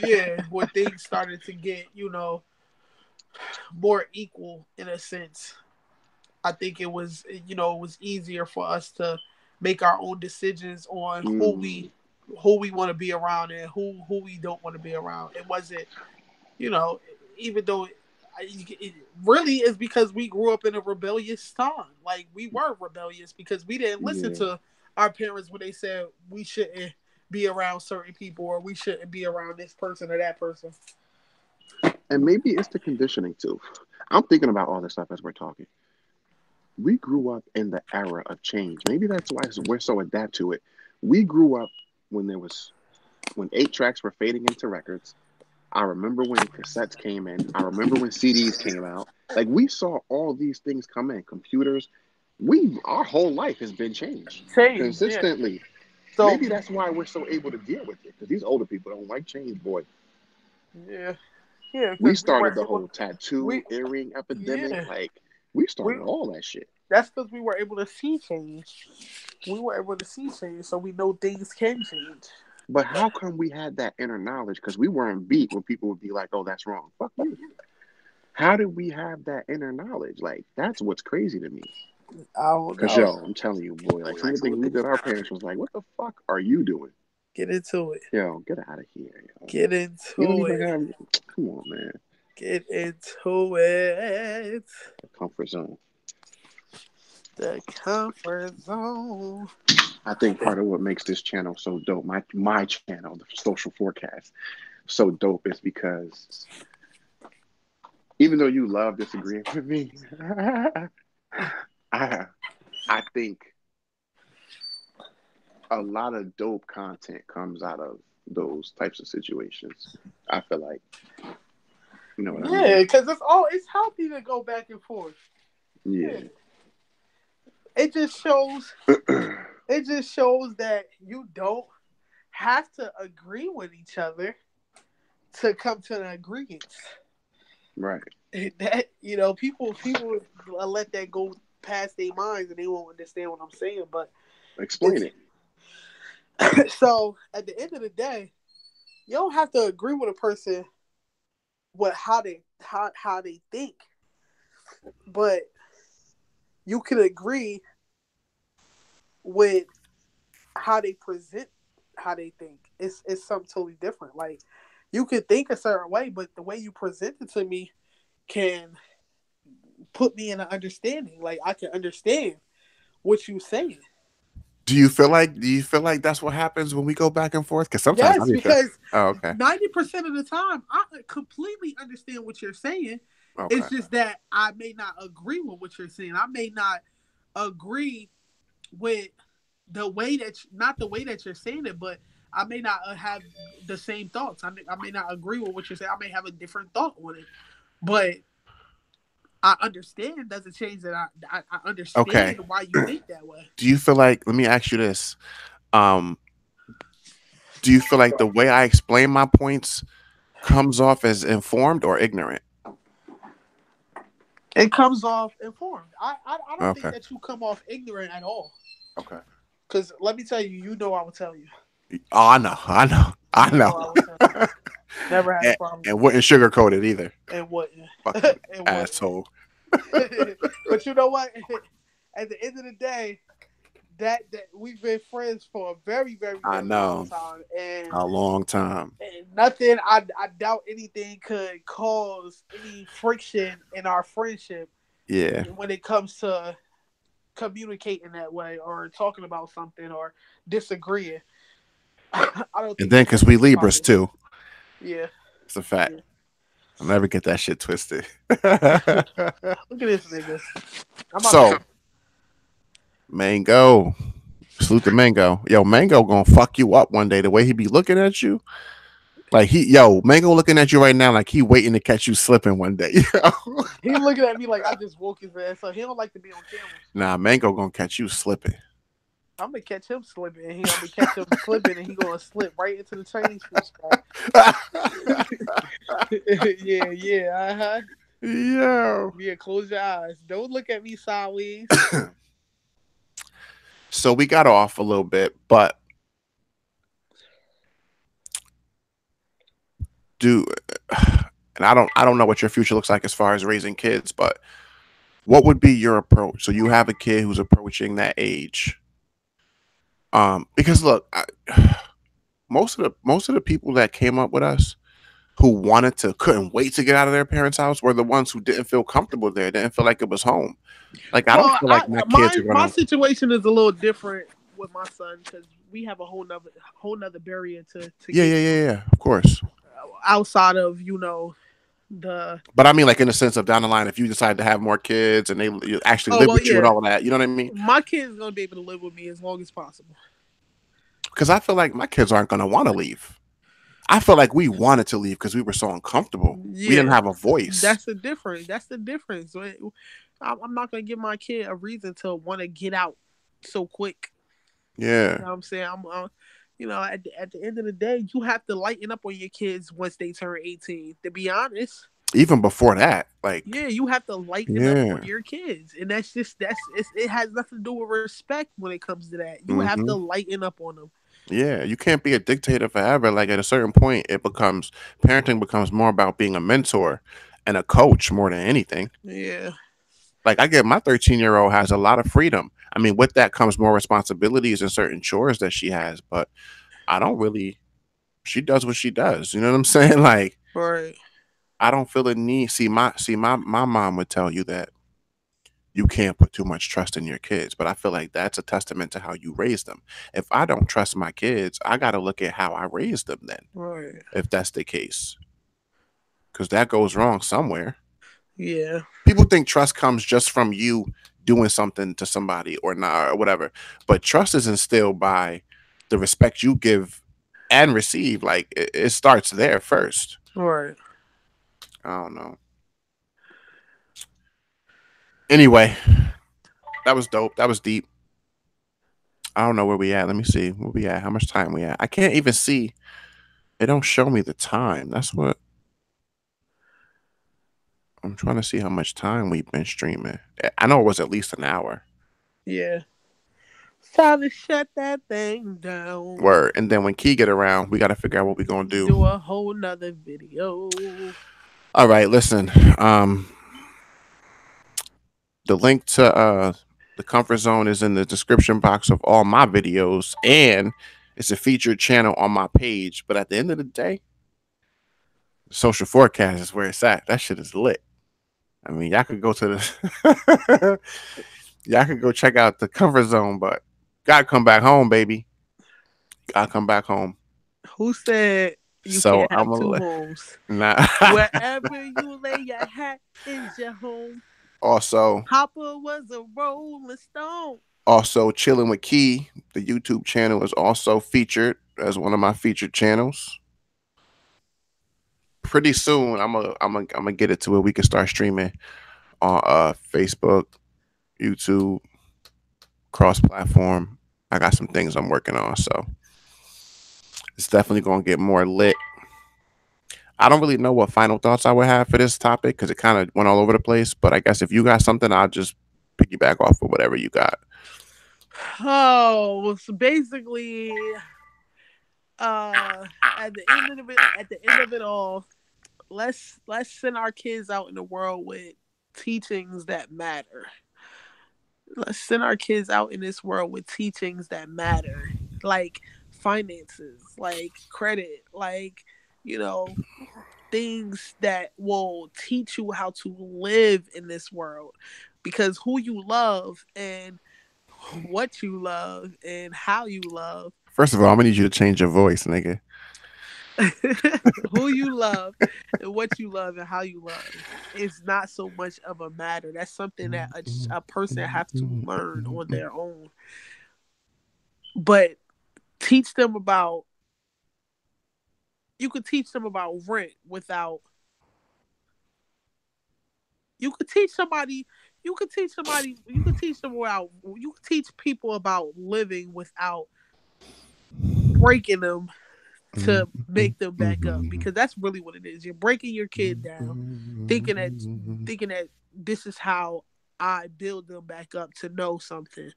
yeah, where things started to get, more equal in a sense. I think it was easier for us to make our own decisions on Mm, who we want to be around and who we don't want to be around. It wasn't, you know, even though it really is because we grew up in a rebellious time. Like we were rebellious because we didn't listen yeah. to our parents when they said we shouldn't be around certain people or we shouldn't be around this person or that person. And maybe it's the conditioning too. I'm thinking about all this stuff as we're talking. We grew up in the era of change. Maybe that's why we're so adapt to it. We grew up when there was when 8 tracks were fading into records. I remember when cassettes came in. I remember when CDs came out. Like we saw all these things come in. Computers. Our whole life has been changed Change, yeah. consistently. So Maybe that's why we're so able to deal with it because these older people don't like change, boy. yeah, yeah, We because we started were the able, whole tattoo we earring epidemic. yeah, Like we we started all that shit. that's because we were able to see change. We were able to see change, so we know things can change. But how come we had that inner knowledge? Because we weren't beat when people would be like, "Oh, that's wrong." Fuck you. How did we have that inner knowledge? Like that's what's crazy to me. I don't Cause know. yo, I'm telling you, boy, like some of the things we did, our parents was like, "What the fuck are you doing?" Get into it. Yo, get out of here, yo. Get You don't into even it. have. Come on, man. Get into it. The comfort zone. The comfort zone. I think part of what makes this channel so dope, my channel, the Social Forecast, so dope is because even though you love disagreeing with me, I I think a lot of dope content comes out of those types of situations. I feel like, you know what I Yeah, mean? because it's healthy to go back and forth. Yeah. Yeah. It just shows it just shows that you don't have to agree with each other to come to an agreement. Right. That people let that go past their minds and they won't understand what I'm saying. But Explain it's it. so at the end of the day, you don't have to agree with a person with how they think, but you can agree with how they present how they think. It's something totally different. Like you could think a certain way, but the way you present it to me can put me in an understanding. Like I can understand what you're saying. Do you feel like that's what happens when we go back and forth? Because sometimes I Yes, need to. because Oh, okay. 90% of the time I completely understand what you're saying. Okay. It's just that I may not agree with what you're saying. I may not agree with the way that not the way that you're saying it, but I may not have the same thoughts. I may not agree with what you're saying. I may have a different thought on it, but I understand doesn't change that I Okay. understand why you think that way. Do you feel like? Let me ask you this. Um, do you feel like the way I explain my points comes off as informed or ignorant? It comes off informed. I don't think Okay. that you come off ignorant at all. Okay. Because let me tell you, I will tell you. Oh, I know. I know. I You know know. I will tell you. Never had a and, problem and with wouldn't sugarcoat it either. it. And wouldn't. Fucking And wouldn't. asshole. But you know what? At the end of the day, that we've been friends for a very, very, I very long know. time, A long time. and nothing. I doubt anything could cause any friction in our friendship Yeah. when it comes to communicating that way or talking about something or disagreeing. I don't And think then that's because gonna we be a Libras problem. too. Yeah, It's a fact. yeah. I'll never get that shit twisted. Look at this nigga. I'm about So, to. Mango. Salute to Mango. Yo, Mango gonna fuck you up one day. The way he be looking at you, like Mango looking at you right now, like he waiting to catch you slipping one day. Yo. He looking at me like I just woke his ass up. He don't like to be on camera. Nah, Mango gonna catch you slipping. I'm gonna catch him slipping, and I'm gonna catch him slipping, and he gonna slip right into the Chinese food spot. Yeah. Yo. Yeah, close your eyes. Don't look at me sideways. So we got off a little bit, but do and I don't know what your future looks like as far as raising kids, but what would be your approach? So you have a kid who's approaching that age. Because look, most of the people that came up with us who couldn't wait to get out of their parents' house were the ones who didn't feel comfortable there, didn't feel like it was home. Like I don't feel like my kids are gonna. My situation is a little different with my son because we have a whole nother barrier to Yeah. Of course. outside of the. But I mean, like in the sense of down the line, if you decide to have more kids and they actually live with you and all of that, you know what I mean? My kid's gonna be able to live with me as long as possible. Because I feel like my kids aren't gonna want to leave. I feel like we wanted to leave because we were so uncomfortable. Yeah, we didn't have a voice. That's the difference. I'm not gonna give my kid a reason to want to get out so quick. Yeah, you know what I'm saying. At the end of the day, you have to lighten up on your kids once they turn 18. To be honest, even before that, you have to lighten up on your kids, and it has nothing to do with respect when it comes to that. You have to lighten up on them. Yeah, you can't be a dictator forever. Like at a certain point, parenting becomes more about being a mentor and a coach more than anything. Yeah. Like I get my 13-year-old has a lot of freedom. I mean, with that comes more responsibilities and certain chores that she has, but she does what she does. You know what I'm saying? Like, right. I don't feel the need. My mom would tell you that you can't put too much trust in your kids, but I feel like that's a testament to how you raise them. If I don't trust my kids, I got to look at how I raised them then. Right. If that's the case. Because that goes wrong somewhere. Yeah. People think trust comes just from you doing something to somebody or not or whatever. But trust is instilled by the respect you give and receive. Like it starts there first. Right. I don't know. Anyway, that was dope. That was deep. I don't know where we at. Let me see where we at. How much time we at? I can't even see. It don't show me the time. That's what I'm trying to see. How much time we've been streaming. I know it was at least an hour. Yeah. It's time to shut that thing down. Word. And then when Key get around, we got to figure out what we're gonna do. Do a whole nother video. All right. Listen. The link to the comfort zone is in the description box of all my videos, and it's a featured channel on my page. But at the end of the day, the social forecast is where it's at. That shit is lit. I mean, y'all could go to the y'all could go check out the comfort zone, but gotta come back home, baby. Gotta come back home. Who said you can't have two homes? Nah. Wherever you lay your hat is your home. Also, Hopper was a Rolling Stone. Also, Chilling with Key, the YouTube channel, is also featured as one of my featured channels. Pretty soon, I'm gonna get it to where we can start streaming on Facebook, YouTube, cross-platform. I got some things I'm working on, so it's definitely gonna get more lit. I don't really know what final thoughts I would have for this topic because it kind of went all over the place. But I guess if you got something, I'll just piggyback off of whatever you got. Oh, so basically, at the end of it all, let's send our kids out in the world with teachings that matter. Let's send our kids out in this world with teachings that matter, like finances, like credit, like things that will teach you how to live in this world. Because who you love and what you love and how you love. First of all, I'm gonna need you to change your voice, nigga. Who you love and what you love and how you love is not so much of a matter. That's something that a person have to learn on their own. But teach them about you could teach them about rent without you could teach somebody you could teach them about you could teach people about living without breaking them to make them back up, because that's really what it is. You're breaking your kid down thinking that thinking that this is how I build them back up to know something.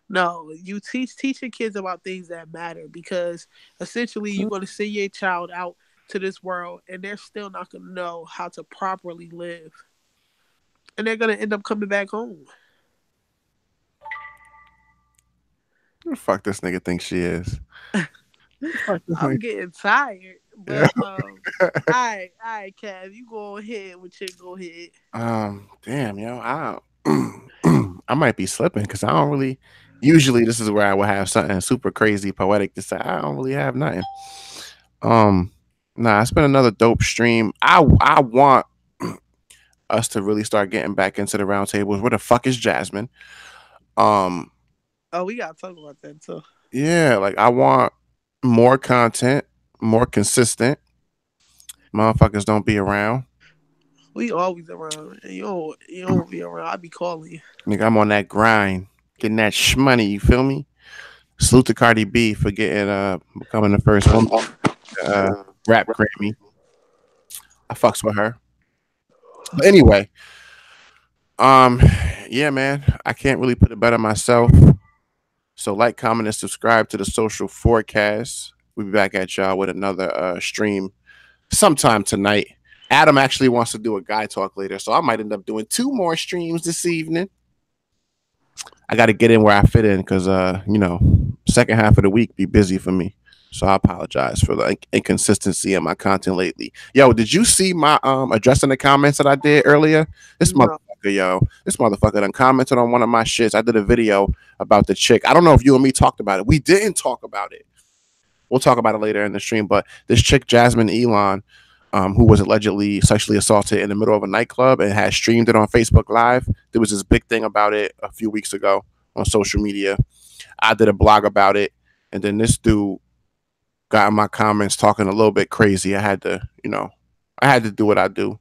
No, you teaching kids about things that matter, because essentially you're going to send your child out to this world and they're still not going to know how to properly live, and they're going to end up coming back home. Who the fuck this nigga thinks she is? Who the fuck this I'm nigga? getting tired, Yeah. but all right, Cav, you go ahead with your go ahead. Damn, yo, I might be slipping because I don't really. Usually, this is where I would have something super crazy, poetic to say. I don't really have nothing. Um, nah, it's been another dope stream. I want us to really start getting back into the round tables. Where the fuck is Jazmyn? Um, Oh, we gotta talk about that too. yeah, like I want more content, more consistent. Motherfuckers don't be around. We always around, and you don't be around. I be calling you. Nigga, I'm on that grind, getting that shmoney. You feel me? Salute to Cardi B for getting becoming the first woman rap Grammy. I fucks with her. But anyway, um, yeah, man, I can't really put it better myself. So like, comment, and subscribe to the social forecast. We'll be back at y'all with another stream sometime tonight. Adam actually wants to do a guy talk later, so I might end up doing 2 more streams this evening. I got to get in where I fit in because, second half of the week be busy for me. So I apologize for the inconsistency in my content lately. Yo, did you see my addressing the comments that I did earlier? This No. this motherfucker done commented on one of my shits. I did a video about the chick. I don't know if you and me talked about it. We didn't talk about it. We'll talk about it later in the stream. But this chick, Jazmyn Elon, who was allegedly sexually assaulted in the middle of a nightclub and had streamed it on Facebook Live. There was this big thing about it a few weeks ago on social media. I did a blog about it, and then this dude got in my comments talking a little bit crazy. I had to do what I do.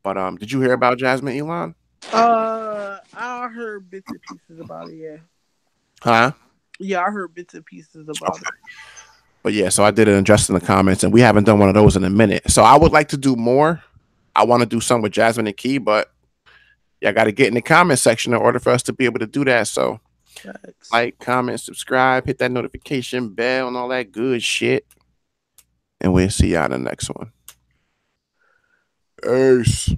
But did you hear about Jazmyn Elon? I heard bits and pieces about it. Yeah. Huh? Yeah, I heard bits and pieces about it. But yeah, so I did an address in the comments, and we haven't done one of those in a minute. So I would like to do more. I want to do some with Jazmyn and Key, but I got to get in the comment section in order for us to be able to do that. So like, comment, subscribe, hit that notification bell, and all that good shit. And we'll see y'all in the next one. Peace.